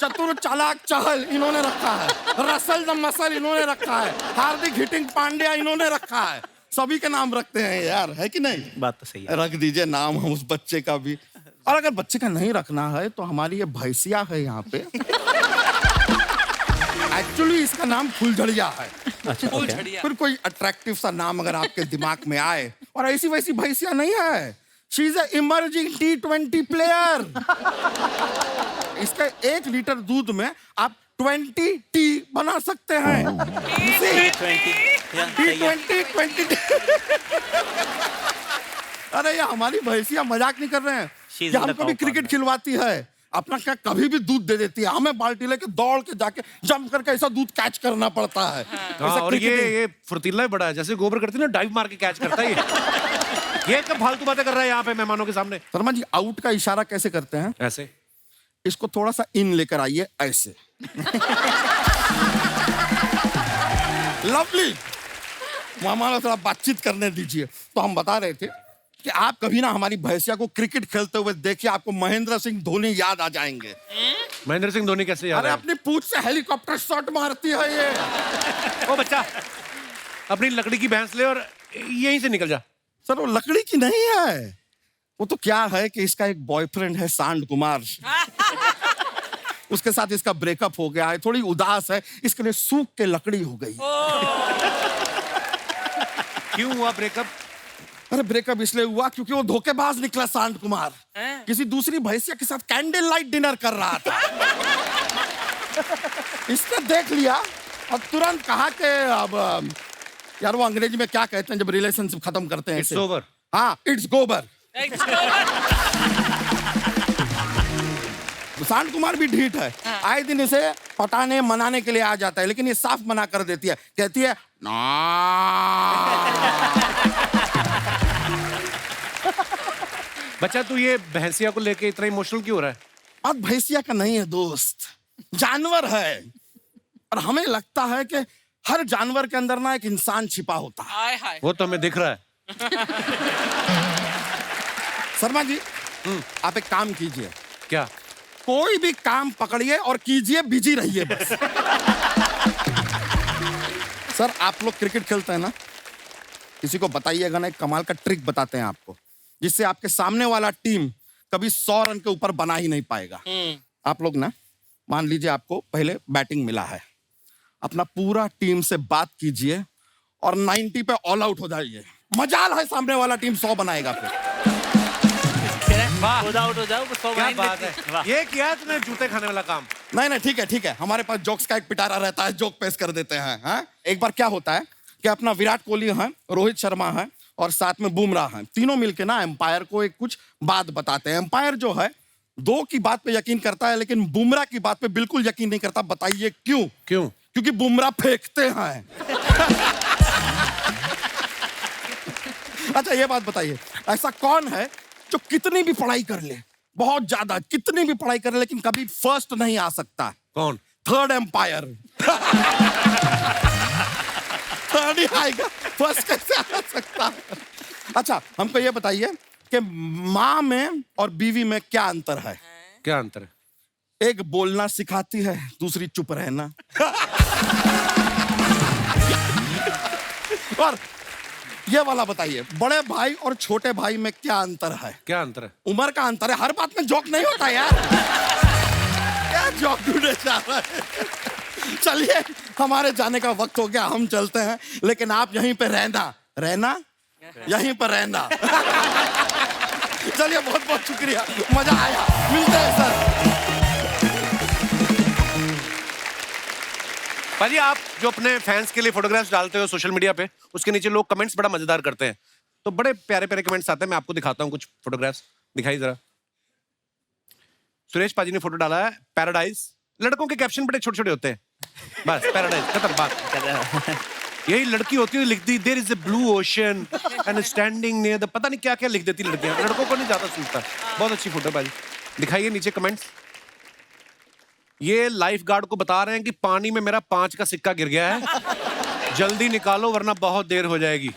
चतुर चालाक चहल इन्होंने रखा है, रसल द मसल इन्होंने रखा है, हार्दिक हिटिंग पांड्या इन्होंने रखा है, सभी के नाम रखते हैं यार, है कि नहीं? बात तो सही है। रख दीजिए नाम हम उस बच्चे का भी। और अगर बच्चे का नहीं रखना है तो हमारी ये भैंसिया है यहाँ पे, एक्चुअली इसका नाम फुलझड़िया है। अच्छा, okay. फिर कोई अट्रैक्टिव सा नाम अगर आपके दिमाग में आए, और ऐसी वैसी भैंसिया नहीं है, she is a emerging T20 player. इसके 1 लीटर दूध में आप 20 टी बना सकते हैं। T20 अरे ये हमारी भैंसिया मजाक नहीं कर रहे हैं, She's ये in the हमको भी cow क्रिकेट farm. खिलवाती है, अपना क्या कभी भी दूध दे देती है, हमें बाल्टी लेके दौड़ के जाके जंप करके ऐसा दूध कैच करना पड़ता है। हाँ, ऐसा और cricketing- ये फुर्तीला ही बड़ा है, जैसे गोबर करती है ना, डाइव मार के कैच करता है ये। ये कब फालतू बातें कर रहा है यहाँ पे मेहमानों के सामने? शर्मा जी आउट का इशारा कैसे करते हैं? ऐसे। इसको थोड़ा सा इन लेकर आइए, ऐसे। लवली, मामा थोड़ा बातचीत करने दीजिए। तो हम बता रहे थे कि आप कभी ना हमारी भैंसिया को क्रिकेट खेलते हुए देखिए, आपको महेंद्र सिंह धोनी याद आ जाएंगे। महेंद्र सिंह धोनी कैसे याद अरे है? अपनी पूंछ से हेलीकॉप्टर शॉट मारती है ये। ओ बच्चा, अपनी लकड़ी की भैंस ले और यहीं से निकल जा। सर वो लकड़ी की नहीं है, वो तो क्या है कि इसका एक बॉयफ्रेंड है सांड कुमार, उसके साथ इसका ब्रेकअप हो गया है, थोड़ी उदास है, इसके लिए सूख के लकड़ी हो गई। क्यों हुआ ब्रेकअप? अरे ब्रेकअप इसलिए हुआ क्योंकि वो धोखेबाज निकला सांड कुमार, किसी दूसरी भैंसिया के साथ कैंडल लाइट डिनर कर रहा था। इसने देख लिया और तुरंत कहा कि अब यार वो अंग्रेजी में क्या कहते हैं जब रिलेशनशिप खत्म करते हैं? It's over. हाँ, इट्स गोबर। सांड कुमार भी ढीठ है, आए दिन इसे पटाने मनाने के लिए आ जाता है, लेकिन ये साफ मना कर देती है, कहती है ना। बच्चा तू ये भैंसिया को लेके इतना इमोशनल क्यों हो रहा है? बात भैंसिया का नहीं है दोस्त, जानवर है, और हमें लगता है कि हर जानवर के अंदर ना एक इंसान छिपा होता है। वो तो हमें दिख रहा है। शर्मा जी आप एक काम कीजिए, क्या? कोई भी काम पकड़िए और कीजिए, बिजी रहिए बस। सर आप लोग क्रिकेट खेलते हैं ना, किसी को बताइएगा ना, एक कमाल का ट्रिक बताते हैं आपको, जिससे आपके सामने वाला टीम कभी 100 रन के ऊपर बना ही नहीं पाएगा। आप लोग ना, मान लीजिए आपको पहले बैटिंग मिला है, अपना पूरा टीम से बात कीजिए और 90 पे ऑल आउट हो जाइए। मजाल है सामने वाला टीम 100 बनाएगा फिर। खुद आउट हो जाओ, 100 क्या बनाएंगे। बात है, ये किया है तुमने जूते खाने वाला काम। नहीं नहीं, ठीक है ठीक है, हमारे पास जोक्स का एक पिटारा रहता है, जोक पेश कर देते हैं। हाँ, एक बार क्या होता है कि अपना विराट कोहली है, रोहित शर्मा है और साथ में बुमराह है, तीनों मिलके ना एम्पायर को एक कुछ बात बताते हैं। एम्पायर जो है 2 की बात पे यकीन करता है, लेकिन बुमराह की बात पे बिल्कुल यकीन नहीं करता। बताइए क्यों? क्यों? क्योंकि बुमराह फेंकते हैं। अच्छा ये बात बताइए, ऐसा कौन है जो कितनी भी पढ़ाई कर ले, बहुत ज्यादा कितनी भी पढ़ाई कर ले, लेकिन कभी फर्स्ट नहीं आ सकता? कौन? Third umpire. थर्ड ही आएगा, फर्स्ट कैसे आ सकता? अच्छा हमको ये बताइए कि माँ में और बीवी में क्या अंतर है? क्या अंतर है? एक बोलना सिखाती है, दूसरी चुप रहना। और ये वाला बताइए, बड़े भाई और छोटे भाई में क्या अंतर है? क्या अंतर है? उम्र का अंतर है। हर बात में जोक नहीं होता यार। क्या जोक ढूंढे जा रहा है? चलिए हमारे जाने का वक्त हो गया, हम चलते हैं, लेकिन आप यहीं पे रहना, रहना यहीं पर रहना। चलिए बहुत बहुत शुक्रिया, मजा आया, मिलते हैं सर। भाजी आप जो अपने फैंस के लिए फोटोग्राफ्स डालते हो सोशल मीडिया पे, उसके नीचे लोग कमेंट्स बड़ा मजेदार करते हैं, तो बड़े प्यारे प्यारे कमेंट्स आते हैं। मैं आपको दिखाता हूँ कुछ फोटोग्राफ्स, दिखाइए जरा। सुरेश पाजी ने फोटो डाला है पैराडाइज। लड़कों के कैप्शन बड़े छोटे छोटे होते हैं, बस पैराडाइज खत्म बात। यही लड़की होती है लिखती there is a blue ocean and standing near the, पता नहीं क्या क्या लिख देती लड़कियां, लड़कों को नहीं ज्यादा सूझता। बहुत अच्छी फोटो भाई, दिखाइए नीचे कमेंट्स। ये लाइफ गार्ड को बता रहे हैं कि पानी में मेरा 5 का सिक्का गिर गया है, जल्दी निकालो वरना बहुत देर हो जाएगी।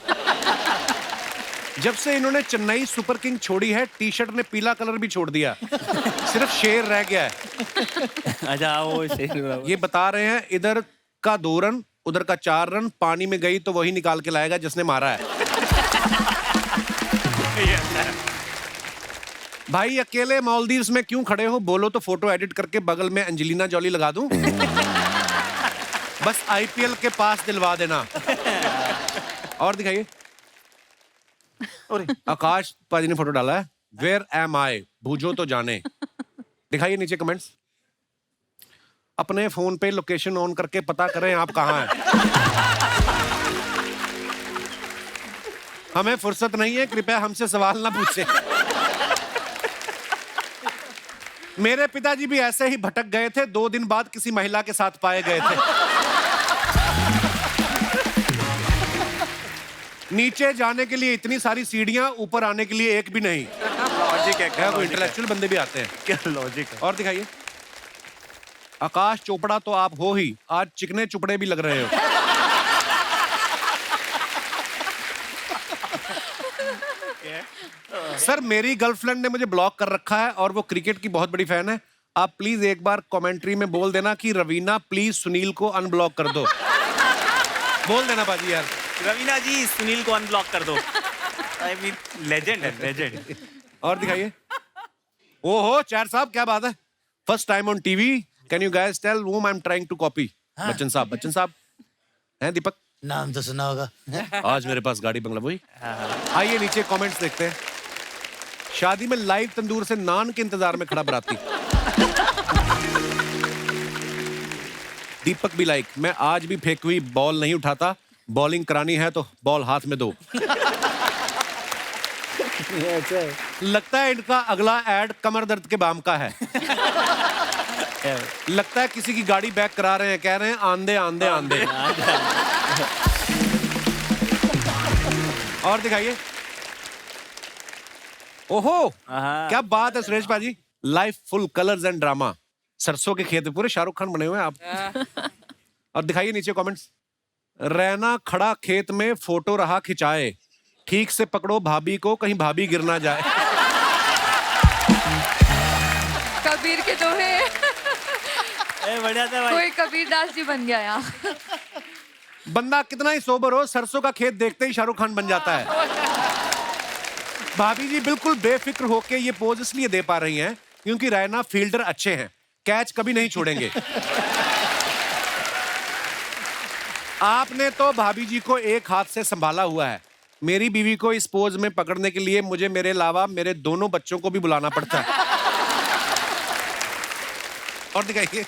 जब से इन्होंने चेन्नई सुपर किंग छोड़ी है, टी शर्ट ने पीला कलर भी छोड़ दिया, सिर्फ शेर रह गया है। अच्छा वो शेर। ये बता रहे हैं इधर का 2 रन उधर का 4 रन, पानी में गई तो वही निकाल के लाएगा जिसने मारा है। भाई अकेले मालदीव्स में क्यों खड़े हो? बोलो तो फोटो एडिट करके बगल में एंजेलिना जॉली लगा दूं। बस आईपीएल के पास दिलवा देना। और दिखाइए, आकाश पाजी ने फोटो डाला है, वेयर एम आई, बूझो तो जाने। दिखाइए नीचे कमेंट्स। अपने फोन पे लोकेशन ऑन करके पता करें आप कहां हैं। हमें फुर्सत नहीं है, कृपया हमसे सवाल ना पूछें। मेरे पिताजी भी ऐसे ही भटक गए थे, 2 दिन बाद किसी महिला के साथ पाए गए थे। नीचे जाने के लिए इतनी सारी सीढ़ियां, ऊपर आने के लिए एक भी नहीं। लॉजिक है क्या? कोई इंटेलेक्चुअल बंदे भी आते हैं क्या? लॉजिक है। और दिखाइए, आकाश चोपड़ा तो आप हो ही, आज चिकने चुपड़े भी लग रहे हो। सर मेरी गर्लफ्रेंड ने मुझे ब्लॉक कर रखा है और वो क्रिकेट की बहुत बड़ी फैन है। आप प्लीज एक बार कमेंट्री में बोल देना कि रवीना प्लीज सुनील को अनब्लॉक कर दो। बोल देना बाजी यार। रवीना जी सुनील को अनब्लॉक कर दो। आई मीन लेजेंड है, लेजेंड। और दिखाइए। ओहो चार साहब क्या बात है, first time on TV, can you guys tell whom I am trying to copy? Bachchan साहब हैं दीपक? नाम तो सुना होगा। आज मेरे पास गाड़ी बंगला वही। आइए नीचे कमेंट्स देखते हैं। शादी में लाइव तंदूर से नान के इंतजार में खड़ा बराती। दीपक भी लाइक, मैं आज भी फेंकी हुई बॉल नहीं उठाता, बॉलिंग करानी है तो बॉल हाथ में दो। लगता है इनका अगला एड कमर दर्द के बाम का है। लगता है किसी की गाड़ी बैक करा रहे हैं, कह रहे हैं आंधे आंधे आंधे। और दिखाइए। ओहो क्या बात है सुरेश पाजी, life full colours and drama. सरसों के खेत पूरे शाहरुख खान बने हुए हैं आप। और दिखाइए नीचे कमेंट्स। रहना खड़ा खेत में फोटो रहा खिंचाए, ठीक से पकड़ो भाभी को कहीं भाभी गिर ना जाए। बढ़िया था भाई। कोई कबीर दास जी बन गया यहाँ। बंदा कितना ही सोबर हो, सरसों का खेत देखते ही शाहरुख खान बन जाता है। भाभी जी बिल्कुल बेफिक्र होके ये पोज इसलिए दे पा रही हैं क्योंकि रैना फील्डर अच्छे हैं, कैच कभी नहीं छोड़ेंगे। आपने तो भाभी जी को एक हाथ से संभाला हुआ है। मेरी बीवी को इस पोज में पकड़ने के लिए मुझे मेरे अलावा मेरे दोनों बच्चों को भी बुलाना पड़ता है। और दिखाइए।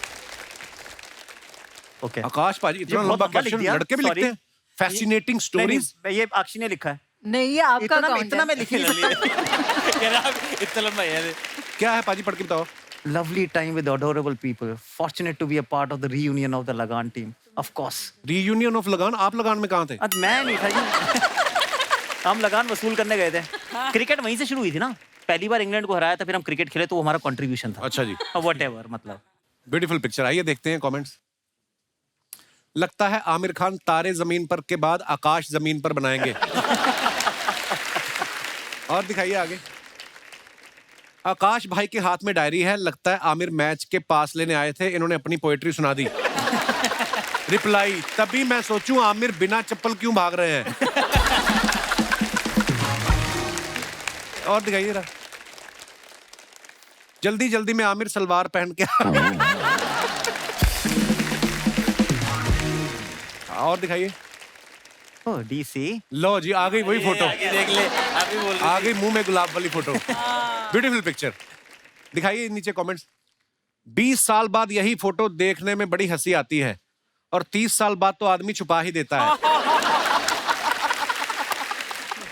ओके आकाश पाजी इतना ये बहुत लंबा लंबा लिख कैप्शन दिया, लड़के भी लिखते sorry। हैं। Fascinating stories. ये अक्षी ने लिखा है। नहीं, ये आपका इतना account इतना है। मैं लिख नहीं सकता। कह रहा है, इतना लंबा है यार। क्या है पाजी, पढ़ के बताओ। Lovely time with adorable people. Fortunate to be a part of the reunion of the Lagan team. Of course. Reunion of लगान। आप लगान में कहाँ थे? आज मैं नहीं था जी। हम लगान वसूल करने गए थे। क्रिकेट वहीं से शुरू हुई थी ना। पहली बार इंग्लैंड को हराया था, फिर हम क्रिकेट खेले तो वो हमारा कंट्रीब्यूशन था। अच्छा जी, व्हाटएवर मतलब। Beautiful picture. आइए देखते हैं कमेंट्स। लगता है आमिर खान तारे जमीन पर के बाद आकाश जमीन पर बनाएंगे। और दिखाइए आगे। आकाश भाई के हाथ में डायरी है, लगता है आमिर मैच के पास लेने आए थे, इन्होंने अपनी पोएट्री सुना दी। रिप्लाई, तभी मैं सोचूं आमिर बिना चप्पल क्यों भाग रहे हैं। और दिखाइए जरा। जल्दी जल्दी में आमिर सलवार पहन के। और दिखाइए। ओह डीसी। लो जी, आ गई वही फोटो। आगे देख ले, अभी बोल रही आ गई मुंह में गुलाब वाली फोटो। Beautiful picture. दिखाइए नीचे कमेंट्स। 20 साल बाद यही फोटो देखने में बड़ी हंसी आती है और 30 साल बाद तो आदमी छुपा ही देता है।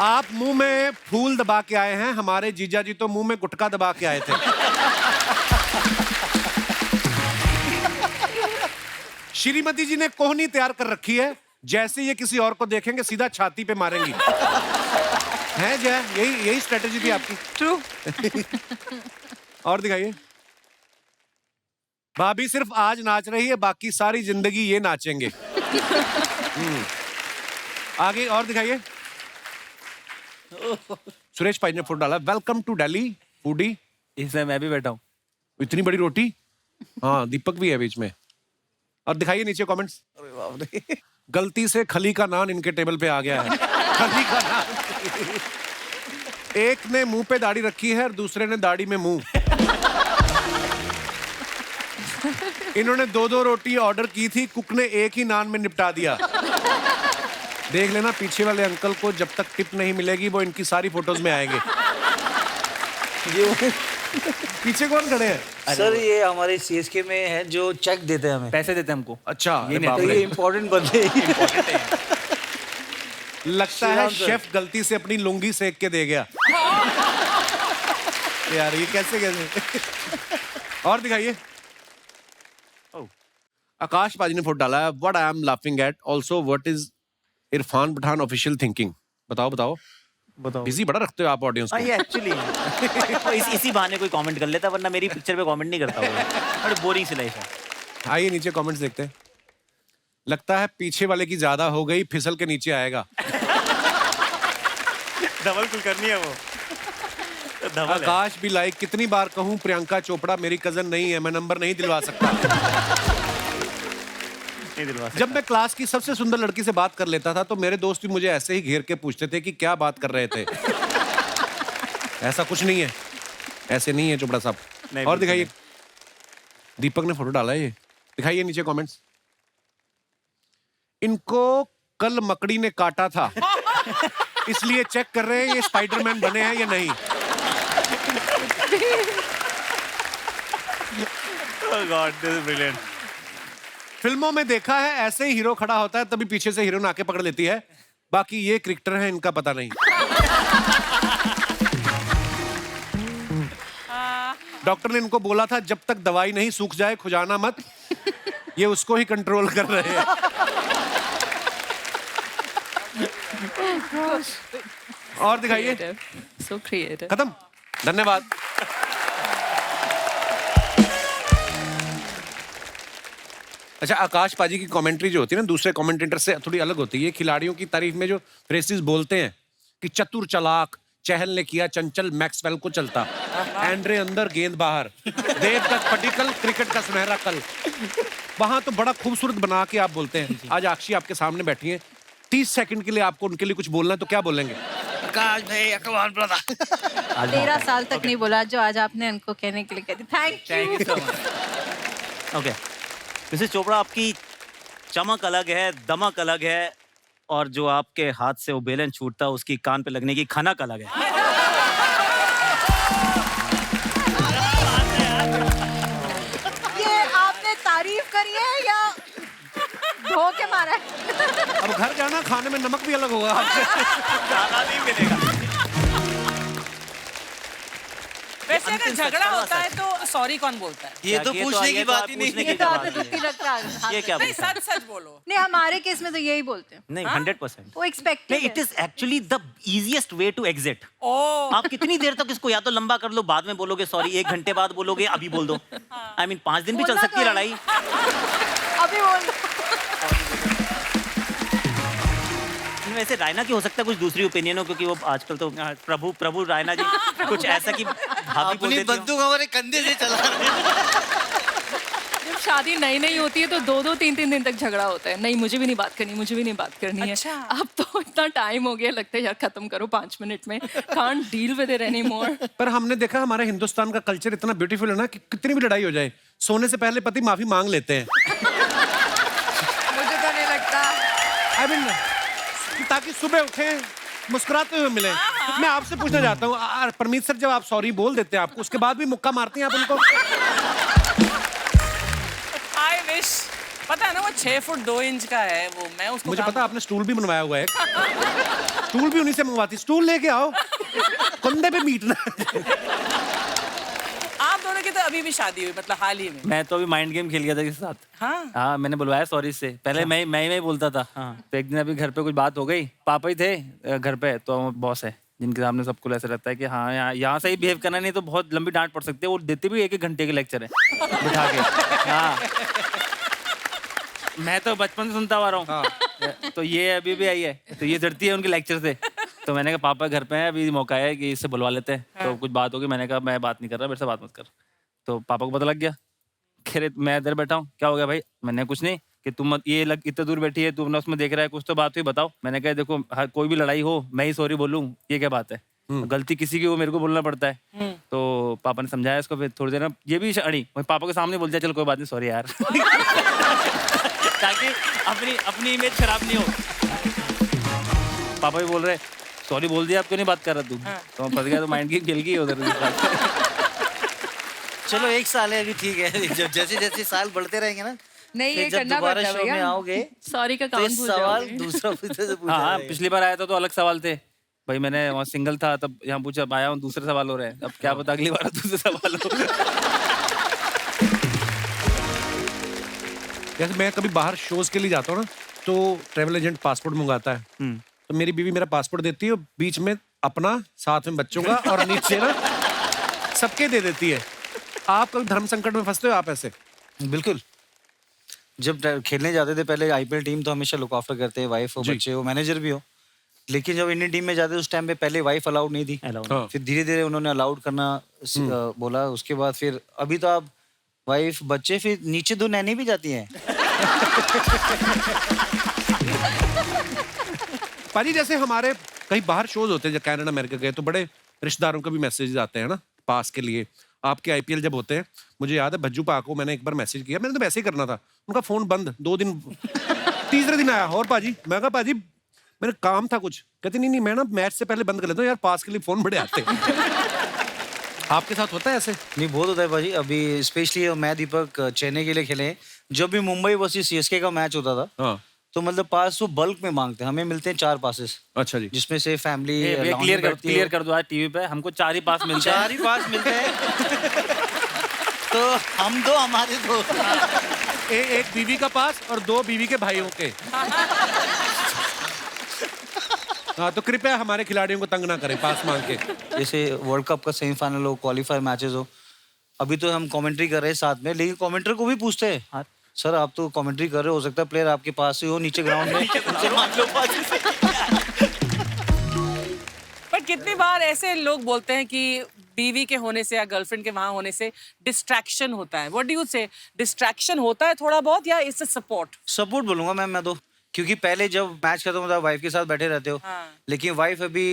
आप मुंह में फूल दबा के आए हैं, हमारे जीजा जी तो मुंह में गुटखा दबा के आए थे। श्रीमती जी ने कोहनी तैयार कर रखी है, जैसे ये किसी और को देखेंगे सीधा छाती पे मारेंगी। है जय, यही स्ट्रेटेजी थी आपकी। ट्रू। और दिखाइए। भाभी सिर्फ आज नाच रही है, बाकी सारी जिंदगी ये नाचेंगे। आगे और दिखाइए। सुरेश भाई ने फोटो डाला, वेलकम टू दिल्ली फूडी। इसमें मैं भी बैठा हूँ। इतनी बड़ी रोटी। हाँ, दीपक भी है बीच में। और दिखाइए नीचे कमेंट्स। गलती से खली का नान इनके टेबल पे आ गया है। खली का नान। एक ने मुंह पे दाढ़ी रखी है और दूसरे ने दाढ़ी में मुंह। इन्होंने 2-2 रोटी ऑर्डर की थी, कुक ने एक ही नान में निपटा दिया। देख लेना पीछे वाले अंकल को जब तक टिप नहीं मिलेगी वो इनकी सारी फोटोज में आएंगे। पीछे कौन खड़े हैं? सर ये हमारे सीएसके में है जो चेक देते हैं हमें। पैसे देते हैं हमको। अच्छा, ये अरे बाप तो रे। ये इम्पोर्टेंट बंदे हैं। लगता है शेफ गलती से अपनी लुंगी सेक के दे गया। यार ये कैसे। और दिखाइए। आकाश पाजी ने फोटो डाला है, what I am laughing at, also what is Irfan Pathan official thinking. बताओ बताओ। बिजी बड़ा रखते हो आप ऑडियंस हाँ को। ये एक्चुअली इसी बहाने कोई कमेंट कर लेता, वरना मेरी पिक्चर पे कमेंट नहीं करता वो। बड़ी बोरिंग सी लाइफ है। आइए नीचे कमेंट्स देखते हैं। लगता है पीछे वाले की ज्यादा हो गई, फिसल के नीचे आएगा। डबल कुल करनी है वो। डबल है। आकाश भी लाइक, कितनी बार कहूं प्रियंका चोपड़ा मेरी कजन नहीं है, मैं नंबर नहीं दिलवा सकता। नहीं दिलवा सकता। जब मैं क्लास की सबसे सुंदर लड़की से बात कर लेता था तो मेरे दोस्त भी मुझे ऐसे ही घेर के पूछते थे कि क्या बात कर रहे थे। ऐसा कुछ नहीं है, ऐसे नहीं है चोपड़ा साहब। नहीं, और बिल्कुल दिखाइए। दीपक ने फोटो डाला है ये। दिखाइए नीचे कमेंट्स। इनको कल मकड़ी ने काटा था, इसलिए चेक कर रहे हैं ये स्पाइडरमैन बने हैं या नहीं। Oh God, this is brilliant. फिल्मों में देखा है ऐसे ही हीरो खड़ा होता है तभी पीछे से हीरोइन आके पकड़ लेती है, बाकी ये क्रिकेटर है इनका पता नहीं। डॉक्टर ने इनको बोला था जब तक दवाई नहीं सूख जाए खुजाना मत, ये उसको ही कंट्रोल कर रहे हैं। और दिखाइए। So creative. खत्म। धन्यवाद। अच्छा, आकाश पाजी की कमेंट्री जो होती है ना दूसरे कमेंटेटर से थोड़ी अलग होती है। खिलाड़ियों की तारीफ में जो फ्रेजेस बोलते हैं कि चतुर चालाक, चहल ने किया चंचल मैक्सवेल को चलता, एंड्रे अंदर गेंद बाहर, देवदत्त पडिक्कल क्रिकेट का सुनहरा कल। वहां तो बड़ा खूबसूरत बना के आप बोलते हैं। आज आक्षी आपके सामने बैठी है, 30 सेकंड के लिए आपको उनके लिए कुछ बोलना है तो क्या बोलेंगे? आकाश भाई, अकबर ब्रदर। 13 साल तक नहीं बोला जो आज आपने उनको कहने के लिए कह दी। Thank you so much. Okay Mrs Chopra, आपकी चमक अलग है, दमक अलग है, और जो आपके हाथ से वो बेलन छूटता है उसकी कान पे लगने की खनक अलग है। ये आपने तारीफ करी है या धो के मारा है? अब घर जाना, खाने में नमक भी अलग होगा आपसे। ज्यादा नहीं मिलेगा। वैसे अगर झगड़ा होता है तो सॉरी कौन बोलता है? ये तो पूछने की बात ही नहीं पूछने ये की तो बात आपने नहीं सच्ची लगता है। ये क्या नहीं, पूछा? सच सच बोलो। नहीं, हमारे केस में तो यही बोलते हैं, नहीं 100%। वो एक्सपेक्टेड नहीं, it is actually the easiest way to exit. ओ आप कितनी देर तक इसको या तो लंबा कर लो, बाद में बोलोगे सॉरी, 1 घंटे बाद बोलोगे, अभी बोल दो। आई मीन 5 दिन भी चल बोलना सकती है तो है। लड़ाई। अभी बोल दो। वैसे रायना की हो सकता है कुछ दूसरी ओपिनियन हो, क्योंकि वो आजकल तो प्रभु रायना जी कुछ ऐसा कि भाभी बोल अपनी देती हो। बंदूक हमारे कंधे से चला रहे हैं। जब शादी नई नई होती है तो 2-2 3-3 दिन तक झगड़ा होता है। नहीं, मुझे भी नहीं बात करनी, मुझे भी नहीं बात करनी अच्छा। है। अब तो इतना टाइम हो गया, लगता है यार खत्म करो 5 मिनट में। Can't deal with it anymore. पर हमने देखा हमारे हिंदुस्तान का कल्चर इतना ब्यूटीफुल है ना कि कितनी भी लड़ाई हो जाए, सोने से पहले पति माफी मांग लेते हैं। मुझे तो नहीं लगता। आई मीन ताकि सुबह उठे मुस्कुराते हुए मिले। मैं आपसे पूछना चाहता हूँ, परमीत सर, जब आप सॉरी बोल देते हैं आपको, उसके बाद भी मुक्का मारती हैं आप उनको? I wish. पता है ना वो 6 फुट 2 इंच का है वो, मैं उसको मुझे काम- पता, आपने स्टूल भी बनवाया हुआ है। स्टूल भी उन्हीं से मंगवाती। स्टूल लेके आओ, कंधे पे मीटना। आप दोनों की तो अभी भी शादी हुई, मतलब हाल ही में। मैं तो अभी माइंड गेम खेल गया था इसके साथ। हाँ हाँ, मैंने बुलवाया सॉरी से पहले। मैं ही बोलता था। तो एक दिन अभी घर पे कुछ बात हो गई, पापा ही थे घर पे, तो बॉस है जिनके सामने सबको ऐसा लगता है कि हाँ यहाँ से ही बिहेव करना, नहीं तो बहुत लंबी डांट पड़ सकती है। वो देते भी 1-1 घंटे के लेक्चर है बिठा के। हाँ, मैं तो बचपन से सुनता आ रहा हूँ। तो ये अभी भी आई है, तो ये डरती है उनके लेक्चर से। तो मैंने कहा पापा घर पे है, अभी मौका है कि इससे बुलवा लेते हैं। तो कुछ बात होगी, मैंने कहा मैं बात नहीं कर रहा, मेरे से बात मत कर। तो पापा को पता लग गया। कह रहे मैं इधर बैठा हूँ, क्या हो गया भाई? मैंने कुछ नहीं, कि तुम ये इतने दूर बैठी है, तुम उसमें देख रहा है, कुछ तो बात हुई, बताओ। मैंने कहा देखो, हर कोई भी लड़ाई हो मैं ही सॉरी बोलूँ, ये क्या बात है? गलती किसी की वो मेरे को बोलना पड़ता है। तो पापा ने समझाया इसको, फिर थोड़ी देर में ये भी अड़ी, पापा के सामने बोल दिया चल कोई बात नहीं, सॉरी यार। ताकि अपनी इमेज खराब नहीं हो। पापा भी बोल रहे सॉरी बोल दिया, आप क्यों नहीं बात कर रहा तू? तो फंस गया, तो माइंड गेम खेल गई उधर। चलो 1 साल है अभी, ठीक है। जब जैसे जैसे साल बढ़ते रहेंगे ना, नहीं, फिर ये जब करना दोबारा पड़ता है शो में भैया। आओगे सॉरी का तो काम ये भूल सवाल जाओगे। दूसरा फिर से पूछा हाँ, जाएगा। पिछली बार आया था तो अलग सवाल थे भाई। मैंने वहाँ सिंगल था तब यहाँ पूछा, अब आया हूँ दूसरे सवाल हो रहे हैं। अब क्या पता अगली बार दूसरे सवाल हो। जैसे मैं कभी बाहर शोज के लिए जाता हूँ ना, तो ट्रैवल एजेंट पासपोर्ट मंगाता है। तो मेरी बीवी मेरा पासपोर्ट देती है, बीच में अपना, साथ में बच्चों का, और नीचे ना सबके दे देती है। आप कभी धर्म संकट में फंसते हो आप ऐसे? बिल्कुल। जब खेलने जाते थे पहले आईपीएल टीम, तो हमेशा लुक आफ्टर करते हैं, वाइफ हो, जी। बच्चे हो, मैनेजर भी हो। लेकिन जब इंडियन टीम में जाते उस टाइम पे पहले वाइफ अलाउड नहीं थी। हाँ। फिर धीरे धीरे उन्होंने अलाउड करना बोला। उसके बाद फिर अभी तो आप वाइफ, बच्चे, फिर नीचे 2 नैनी भी जाती हैं। पाजी, जैसे हमारे कहीं बाहर शोज होते हैं, जब कनाडा अमेरिका गए, तो बड़े रिश्तेदारों के भी मैसेज आते हैं ना पास के लिए। आपके आईपीएल जब होते हैं, मुझे याद है भज्जू पा को मैंने एक बार मैसेज किया, मैंने तो वैसे ही करना था, उनका फोन बंद 2 दिन। तीसरे दिन आया, और पाजी, मैं कहा पाजी मेरा काम था कुछ। कहते नहीं मैं ना मैच से पहले बंद कर लेता हूँ यार, पास के लिए फोन बड़े आते हैं। आपके साथ होता है ऐसे? नहीं, बहुत होता है भाजी। अभी स्पेशली मैं दीपक चेन्नई के लिए खेले, जब भी मुंबई वर्सेस सीएसके का मैच होता था, हाँ। तो मतलब पास वो बल्क में मांगते हैं। हमें मिलते हैं 4 पासेस, अच्छा जी। जिसमें से फैमिली क्लियर कर दो आज टीवी पे, हमको 4 ही पास मिलते हैं। 4 ही पास मिलते हैं। तो हम 2, हमारे 2। एक बीवी का पास और 2 बीवी के भाइयों के। हाँ, तो कृपया हमारे खिलाड़ियों को तंग ना करें पास मांग के। जैसे वर्ल्ड कप का सेमीफाइनल हो, क्वालिफायर मैचेस हो, अभी तो हम कमेंट्री कर रहे हैं साथ में, लेकिन कमेंटर को भी पूछते हैं, सर आप तो कमेंट्री कर रहे हो सकता है प्लेयर आपके पास ही हो नीचे ग्राउंड में, उनसे मांग लो पास। बट कितनी बार ऐसे लोग बोलते हैं कि बीवी के होने से या गर्लफ्रेंड के वहां होने से डिस्ट्रैक्शन होता है? व्हाट डू यू से? डिस्ट्रैक्शन होता है थोड़ा बहुत या इससे सपोर्ट? सपोर्ट बोलूंगा मैम मैं तो, क्योंकि पहले जब मैच खत्म होता है वाइफ के साथ बैठे रहते हो, हाँ। लेकिन वाइफ अभी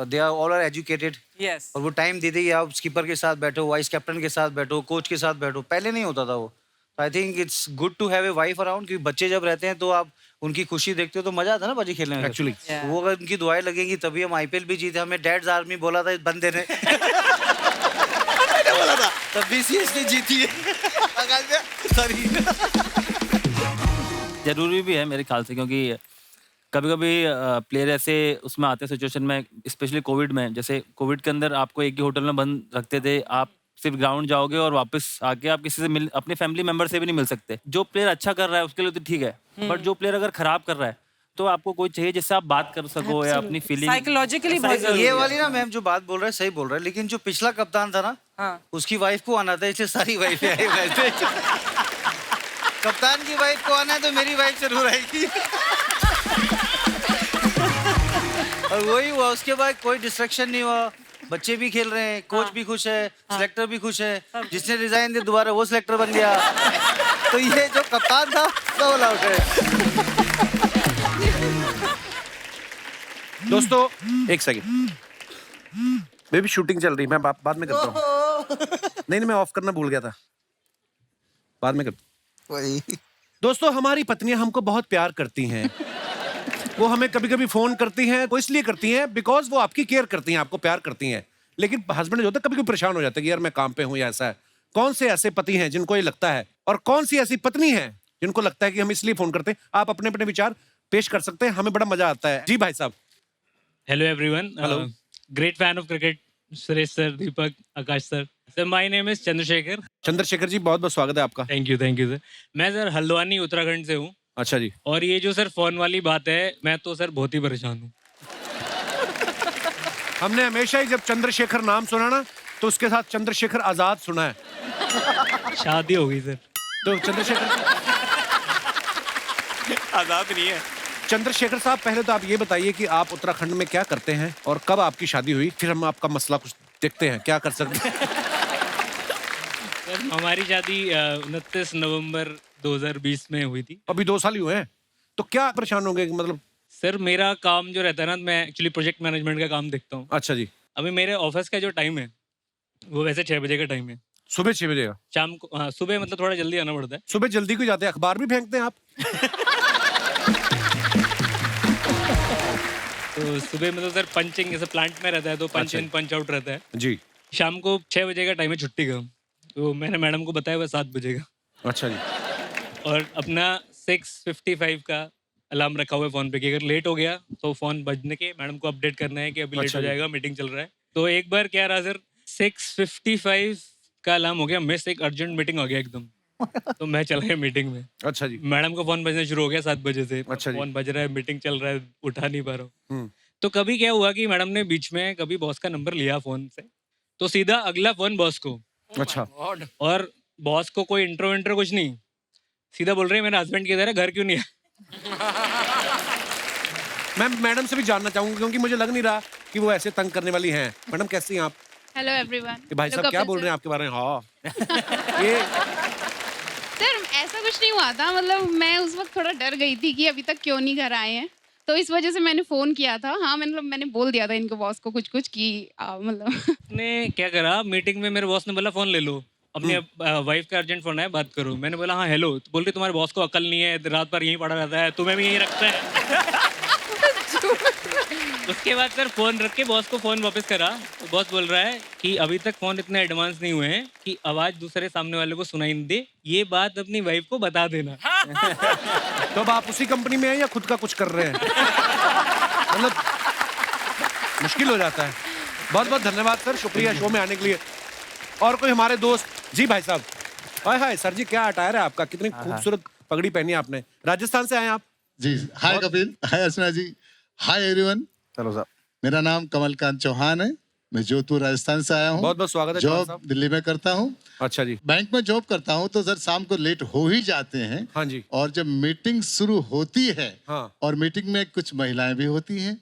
they are all are educated, yes. और वो टाइम दे देगी, आप स्कीपर के साथ बैठो, वाइस कैप्टन के साथ बैठो, कोच के साथ बैठो, पहले नहीं होता था वो। I think it's good to have a wife around, क्योंकि बच्चे जब रहते हैं तो आप उनकी खुशी देखते हो तो मजा आता है ना बाजी खेलने में। Actually. वो अगर उनकी दुआएं लगेंगी तभी हम आईपीएल भी जीते। हमें डैड्स आर्मी बोला था इस बंदे ने बोला था तब बीसीएस जीती है। सॉरी। जरूरी भी है मेरे ख्याल से, क्योंकि कभी कभी प्लेयर ऐसे उसमें आते हैं सिचुएशन में, स्पेशली कोविड में। जैसे कोविड के अंदर आपको एक ही होटल में बंद रखते थे, आप सिर्फ ग्राउंड जाओगे और वापस आके आप किसी से मिल, अपने फैमिली मेंबर से भी नहीं मिल सकते। जो प्लेयर अच्छा कर रहा है उसके लिए तो ठीक है, बट जो प्लेयर अगर खराब कर रहा है तो आपको कोई चाहिए जिससे आप बात कर सको या अपनी फीलिंग साइकोलॉजिकली बहुत जरूरी ये है। वाली ना मैम जो बात बोल रहा है सही बोल रहा है, लेकिन जो पिछला कप्तान था ना, हाँ। उसकी वाइफ को आना था, इसलिए सारी वाइफ आई वैसे। कप्तान की वाइफ को आना है तो मेरी वाइफ जरूर आएगी। और वही हुआ, उसके बाद कोई डिस्ट्रैक्शन नहीं हुआ, बच्चे भी खेल रहे हैं, कोच भी खुश है, सिलेक्टर भी खुश है, जिसने रिजाइन दिया दोबारा वो सिलेक्टर बन गया। तो ये जो कप्तान था सब ऑल आउट है। दोस्तों एक सेकंड, बेबी शूटिंग चल रही है, मैं बाद में करता हूँ। नहीं मैं ऑफ करना भूल गया था, बाद में करता हूँ। दोस्तों हमारी पत्नियां हमको बहुत प्यार करती हैं। वो हमें कभी कभी फोन करती हैं, वो इसलिए करती हैं बिकॉज वो आपकी केयर करती हैं, आपको प्यार करती हैं। लेकिन हस्बैंड जो होता है कभी कभी परेशान हो जाता है कि यार मैं काम पे हूँ या ऐसा है। कौन से ऐसे पति हैं जिनको ये लगता है, और कौन सी ऐसी पत्नी है जिनको लगता है कि हम इसलिए फोन करते हैं? आप अपने अपने विचार पेश कर सकते हैं, हमें बड़ा मजा आता है। जी भाई साहब। Hello everyone. Hello. Great fan of cricket. Suresh sir, Deepak, Akash sir. Sir, my name is Chandrasekhar. Chandrashekhar ji बहुत बहुत स्वागत है आपका। Thank you sir. मैं सर हल्द्वानी उत्तराखंड से हूँ, अच्छा जी। और ये जो सर फोन वाली बात है, मैं तो सर बहुत ही परेशान हूँ। हमने हमेशा ही जब चंद्रशेखर नाम सुना ना तो उसके साथ चंद्रशेखर आजाद सुना है। शादी हो गई सर। तो चंद्रशेखर आजाद नहीं है। चंद्रशेखर साहब पहले तो आप ये बताइए कि आप उत्तराखंड में क्या करते हैं और कब आपकी शादी हुई, फिर हम आपका मसला कुछ देखते हैं क्या कर सकते हैं। सर हमारी शादी 29 नवंबर 2020 में हुई थी। अभी 2 साल ही हुए हैं, तो क्या परेशान होंगे मतलब? सर मेरा काम जो रहता है ना, मैं एक्चुअली प्रोजेक्ट मैनेजमेंट का काम देखता हूँ। अच्छा जी। अभी मेरे ऑफिस का जो टाइम है वो वैसे 6 बजे का टाइम है। सुबह 6 बजे का? शाम को, हाँ सुबह मतलब थोड़ा जल्दी आना पड़ता है। सुबह जल्दी क्यों जाते हैं, अखबार भी फेंकते हैं आप? तो सुबह मतलब सर पंचिंग, जैसे प्लांट में रहता है तो पंच इन पंच आउट रहता है जी। शाम को 6 बजे का टाइम है छुट्टी का, तो मैंने मैडम को बताया वह 7 बजे का, अच्छा जी। और अपना 6:55 का अलार्म रखा हुआ है फ़ोन पे कि अगर लेट हो गया तो फ़ोन बजने के मैडम को अपडेट करना है कि अभी लेट अच्छा हो जी। जाएगा, मीटिंग चल रहा है। तो एक बार क्या रहा सर, 6:55 का अलार्म हो गया, मिस, एक अर्जेंट मीटिंग हो गया एकदम। तो मैं चला गया मीटिंग में। अच्छा जी। मैडम का फ़ोन बजना शुरू हो गया 7 बजे से। अच्छा जी। फ़ोन बज रहा है, मीटिंग चल रहा है, उठा नहीं पा रहा हूँ। हम्म। तो कभी क्या हुआ कि मैडम ने बीच में कभी बॉस का नंबर लिया फ़ोन से, तो सीधा अगला फ़ोन बॉस को। अच्छा। और बॉस को कोई इंट्रो कुछ नहीं, सीधा बोल रहे हैं मेरे हस्बैंड किधर है, घर क्यों नहीं है। मैं मैडम से भी जानना चाहूंगा क्योंकि मुझे लग नहीं रहा कि वो ऐसे तंग करने वाली हैं। मैडम कैसी हैं आप? Hello everyone. ये भाई साहब क्या बोल रहे हैं आपके बारे में? हाँ। ये सर ऐसा कुछ नहीं हुआ था, मतलब मैं उस वक्त थोड़ा डर गई थी कि अभी तक क्यों नहीं घर आए हैं, तो इस वजह से मैंने फ़ोन किया था। हाँ मतलब मैंने बोल दिया था इनको बॉस को कुछ कि मतलब ने क्या करा, मीटिंग में मेरे बॉस ने बोला फ़ोन ले लो, अपनी वाइफ का अर्जेंट फ़ोन है, बात करो। मैंने बोला हाँ हेलो, तो बोल रही तुम्हारे बॉस को अकल नहीं है, रात भर यहीं पड़ा रहता है, तुम्हें भी यहीं रखता है। उसके बाद सर फ़ोन रख के बॉस को फ़ोन वापस करा, तो बॉस बोल रहा है कि अभी तक फ़ोन इतने एडवांस नहीं हुए हैं कि आवाज़ दूसरे सामने वाले को सुनाई नहीं दे, ये बात अपनी वाइफ को बता देना। तो अब आप उसी कंपनी में हैं या खुद का कुछ कर रहे हैं? मतलब मुश्किल हो जाता है। बहुत बहुत धन्यवाद सर, शुक्रिया शो में आने के लिए। और कोई हमारे दोस्त? जी भाई साहब। हाय हाय सर जी, क्या अटायर है आपका, कितनी खूबसूरत पगड़ी पहनी है आपने। राजस्थान से आए आप? जी हाय कपिल, हाय अर्चना जी, हाय एवरीवन। चलो साहब। मेरा नाम कमलकांत चौहान है, मैं जोधपुर राजस्थान से आया हूँ। बहुत बहुत स्वागत है चौहान जॉब साहब। दिल्ली में करता हूँ। अच्छा जी। बैंक में जॉब करता हूँ, तो सर शाम को लेट हो ही जाते हैं। हाँ जी। और जब मीटिंग शुरू होती है, हाँ। और मीटिंग में कुछ महिलाएं भी होती हैं,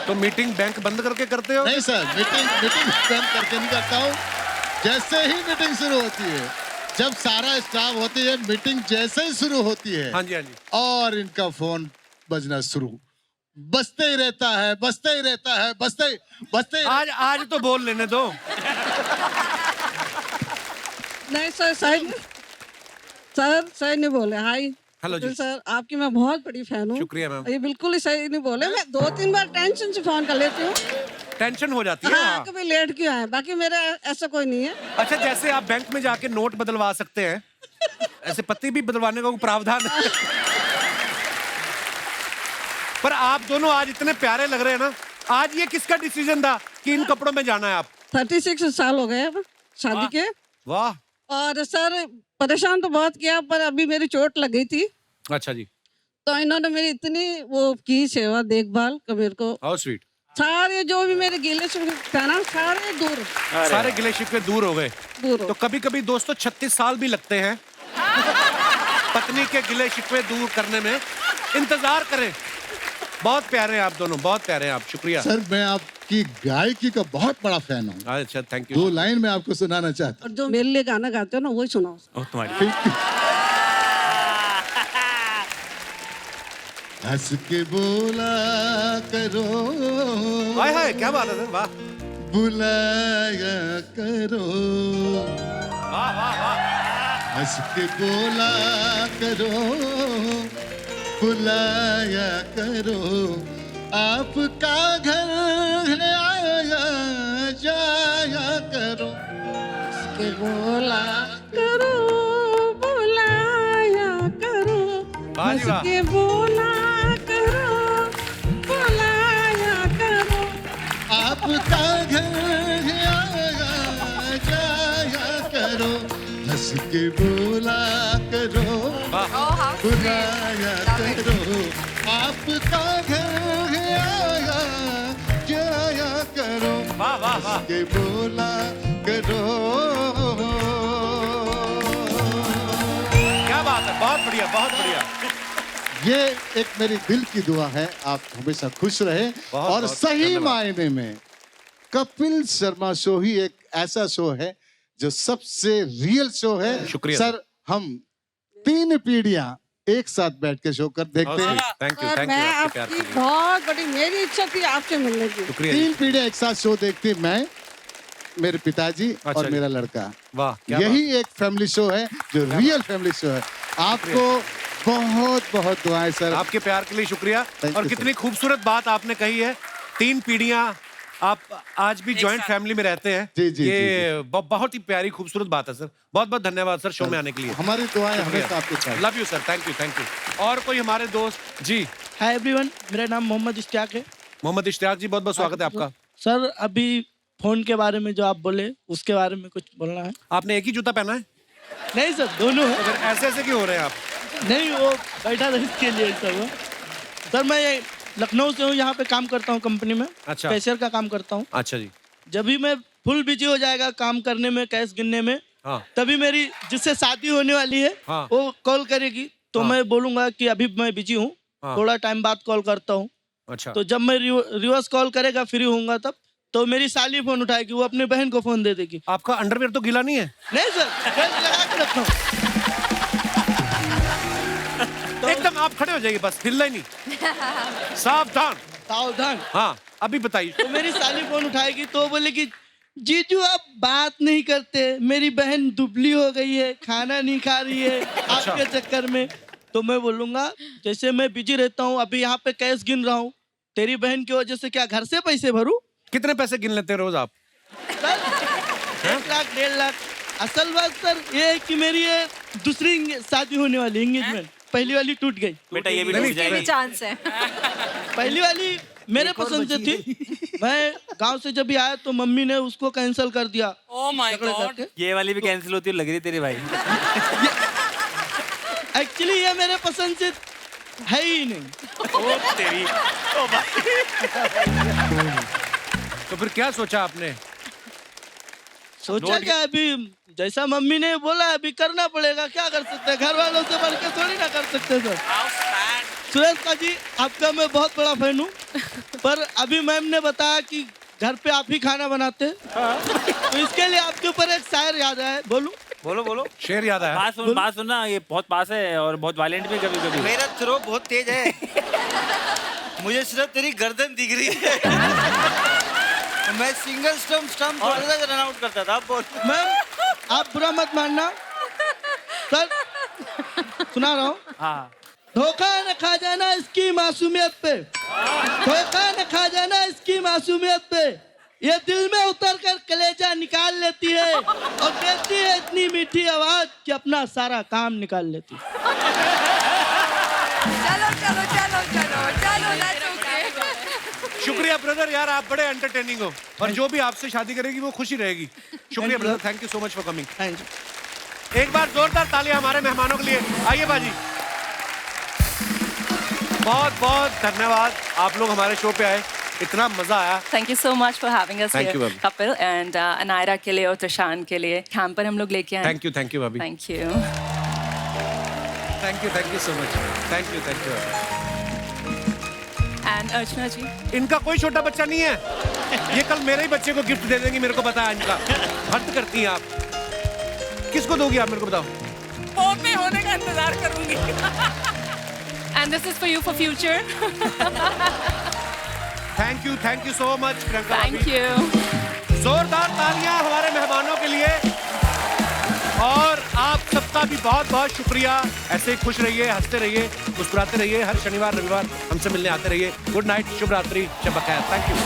तो मीटिंग बैंक बंद करके करते हो? नहीं सर, मीटिंग बंद करके नहीं करता हूँ। जैसे ही मीटिंग शुरू होती है, जब सारा स्टाफ होती है, मीटिंग जैसे ही शुरू होती है, हाँ जी, हाँ जी, और इनका फोन बजना शुरू, बजते ही रहता है, बजते ही रहता है, बजते ही। आज तो बोल लेने दो। नहीं सर, सही नहीं बोले। हाय हेलो जी सर, आपकी मैं बहुत बड़ी फैन हूँ। शुक्रिया मैम। ये बिल्कुल ही सही नहीं बोले। मैं 2-3 बार टेंशन से फोन कर लेती हूँ। टेंशन हो जाती है। हाँ, हाँ। कभी लेट क्यों आए, बाकी मेरा ऐसा कोई नहीं है। अच्छा, जैसे आप बैंक में जाके नोट बदलवा सकते हैं, ऐसे पत्ती भी बदलवाने का कोई प्रावधान है? पर आप दोनों आज इतने प्यारे लग रहे हैं ना। आज ये किसका डिसीजन था कि इन कपड़ों में जाना है आप? 36 साल हो गए अब शादी के। वाह। और सर परेशान तो बहुत किया, पर अभी मेरी चोट लग गई थी, अच्छा जी। तो इन्होंने मेरी इतनी वो की सेवा देखभाल का मेरे को हाउ स्वीट। सारे जो भी मेरे गिले शिकवे था ना, सारे दूर, सारे गिले शिकवे दूर हो गए। दूर तो कभी कभी दोस्तों 36 साल भी लगते हैं पत्नी के गिले शिकवे दूर करने में। इंतजार करें। बहुत प्यारे हैं आप दोनों, बहुत प्यारे हैं आप। शुक्रिया सर, मैं आपकी गायकी का बहुत बड़ा फैन हूँ। अच्छा, थैंक यू। 2 लाइन में आपको सुनाना चाहता और जो मेरे लिए गाना गाते हो ना, वही सुनाओ। तुम्हारी हंस के बोला करो, हाय हाय, क्या बात है सर, वाह बुलाया करो, वाह वाह वाह। हंस के बोला करो, बुलाया करो, आपका घर है आया जाया करो, के बोला करो, बुलाया करो, वाह जी वाह। के बोला करो, बुलाया करो, आपका घर है आया जाया करो, हंस के बोला करो, बुलाया करो, आपका घर है आया जाया करो, वाह वाह वाह। के बोला करो। क्या बात है, बहुत बढ़िया, बहुत बढ़िया। ये एक मेरी दिल की दुआ है, आप हमेशा खुश रहे। बहुत और बहुत सही धन्यवाद। मायने में कपिल शर्मा शो ही एक ऐसा शो है जो सबसे रियल शो है। शुक्रिया सर, हम 3 पीढ़ियां एक साथ बैठ के शो कर देखते हैं। थैंक यू, और थैंक यू मैं आपके प्यार आपकी के लिए। बहुत बड़ी, मेरी इच्छा थी आपसे मिलने की। शुक्रिया जी। 3 पीढ़ियां एक साथ शो देखते हैं, मैं, मेरे पिताजी अच्छा और जी। मेरा लड़का। वाह, क्या यही एक फैमिली शो है जो रियल फैमिली शो है। आपको बहुत बहुत दुआएं सर। आपके प्यार के लिए शुक्रिया। Thank और you, कितनी खूबसूरत बात आपने कही है। 3 पीढ़ियां आप आज भी जॉइंट फैमिली में रहते हैं। जी, जी, ये बहुत ही प्यारी खूबसूरत बात है सर। बहुत बहुत धन्यवाद सर शो में आने के लिए। हमारी दुआएं हमेशा आपके साथ। Love you sir, thank you, thank you. और कोई हमारे दोस्त जी? हाय एवरीवन, मेरा नाम मोहम्मद इश्तियाक है। मोहम्मद इश्तियाक जी, बहुत बहुत स्वागत है आपका। सर, अभी फोन के बारे में जो आप बोले, उसके बारे में कुछ बोलना है। आपने एक ही जूता पहना है? नहीं सर, दोनों है। तो फिर ऐसे ऐसे क्यों हो रहे हैं आप? नहीं, वो बैठा था इसके लिए सर। वो सर, मैं लखनऊ से हूँ, यहाँ पे काम करता हूँ कंपनी में। अच्छा। कैशियर का काम करता हूँ। अच्छा जी। जब भी मैं फुल बिजी हो जाएगा काम करने में, कैश गिनने में, हाँ। तभी मेरी जिससे शादी होने वाली है हाँ। वो कॉल करेगी, तो हाँ। मैं बोलूंगा कि अभी मैं बिजी हूँ, हाँ। थोड़ा टाइम बाद कॉल करता हूँ। अच्छा। तो जब मैं रिवर्स कॉल करेगा, फ्री होऊंगा तब, तो मेरी साली फोन उठाएगी, वो अपनी बहन को फोन दे देगी। आपका अंडरवेयर तो गीला नहीं है? नहीं सर, बेल्ट लगा के रखता हूँ। एकदम आप खड़े हो जाइए, बस हिलना ही नहीं। सावधान सावधान। हाँ, अभी बताइए। तो मेरी साली फोन उठाएगी, तो बोलेगी, जीजू आप बात नहीं करते, मेरी बहन दुबली हो गई है, खाना नहीं खा रही है आपके चक्कर में। तो मैं बोलूंगा, जैसे मैं बिजी रहता हूँ, अभी यहाँ पे कैश गिन रहा हूँ, तेरी बहन की वजह से क्या घर से पैसे भरूं? कितने पैसे गिन लेते हैं रोज आप? सर, 1 लाख 1.5 लाख। असल बात सर ये है कि मेरी ये दूसरी शादी होने वाली, एंगेजमेंट। पहली वाली टूट गई। बेटा ये भी टूट जाएगी। चांस है। पहली वाली मेरे पसंद से थी। मैं गांव से जब भी आया तो मम्मी ने उसको कैंसिल कर दिया। Oh my God. ये वाली भी कैंसिल होती है, लग रही तेरे भाई। एक्चुअली ये मेरे पसंद से है ही नहीं। ओ तेरी, ओ भाई। तो फिर क्या सोचा आपने? सोचा क्या, अभी जैसा मम्मी ने बोला अभी करना पड़ेगा, क्या कर सकते हैं, घर वालों से बढ़ के थोड़ी ना कर सकते सर। सुरेश का जी, आपका मैं बहुत बड़ा फैन हूँ। पर अभी मैम ने बताया कि घर पे आप ही खाना बनाते हैं, तो इसके लिए आपके ऊपर एक शायर याद आया है, बोलूं? बोलो बोलो। शेर याद आया। बात सुनना, ये बहुत पास है और बहुत वायलेंट भी कभी कभी। मेरा थ्रो बहुत तेज है, मुझे सिर्फ तेरी गर्दन दिख रही है। मैं सिंगल स्टंप रन आउट करता था। बोल मैम आप बुरा मत मानना सर, सुना रहा हूँ। हाँ। धोखा न खा जाना इसकी मासूमियत पे, धोखा न खा जाना इसकी मासूमियत पे, ये दिल में उतर कर कलेजा निकाल लेती है और देती है इतनी मीठी आवाज कि अपना सारा काम निकाल लेती है। चलो चलो चलो चलो चलो, that's okay. शुक्रिया ब्रदर, यार आप बड़े एंटरटेनिंग हो और जो भी आपसे शादी करेगी वो खुशी रहेगी। शुक्रिया brother, thank you so much for coming. Thank you. एक बार जोरदार तालियां हमारे मेहमानों के लिए। आइए बाजी। बहुत बहुत धन्यवाद, आप लोग हमारे शो पे आए, इतना मजा आया। Thank you so much for having us Thank here, you, Babi. Kapil, and Anaira के लिए और Trashan के लिए कैंप पर हम लोग लेके आए। थैंक यू भाभी। Thank you. Thank you so much. Thank you And अर्चना जी, इनका कोई छोटा बच्चा नहीं है, ये कल मेरे ही बच्चे को गिफ्ट दे देंगी, मेरे को पता है इनका। हद करती हैं आप। किसको दोगी आप, मेरे को बताओ। पोते होने का इंतजार करूंगी। and this is for you for future. Thank you so much Priyanka भाभी। Thank you. जोरदार तालियां हमारे मेहमानों के लिए और आप सबका भी बहुत बहुत शुक्रिया। ऐसे ही खुश रहिए, हंसते रहिए, मुस्कुराते रहिए, हर शनिवार रविवार हमसे मिलने आते रहिए। गुड नाइट, शुभ रात्रि, शब बखैर। Thank you.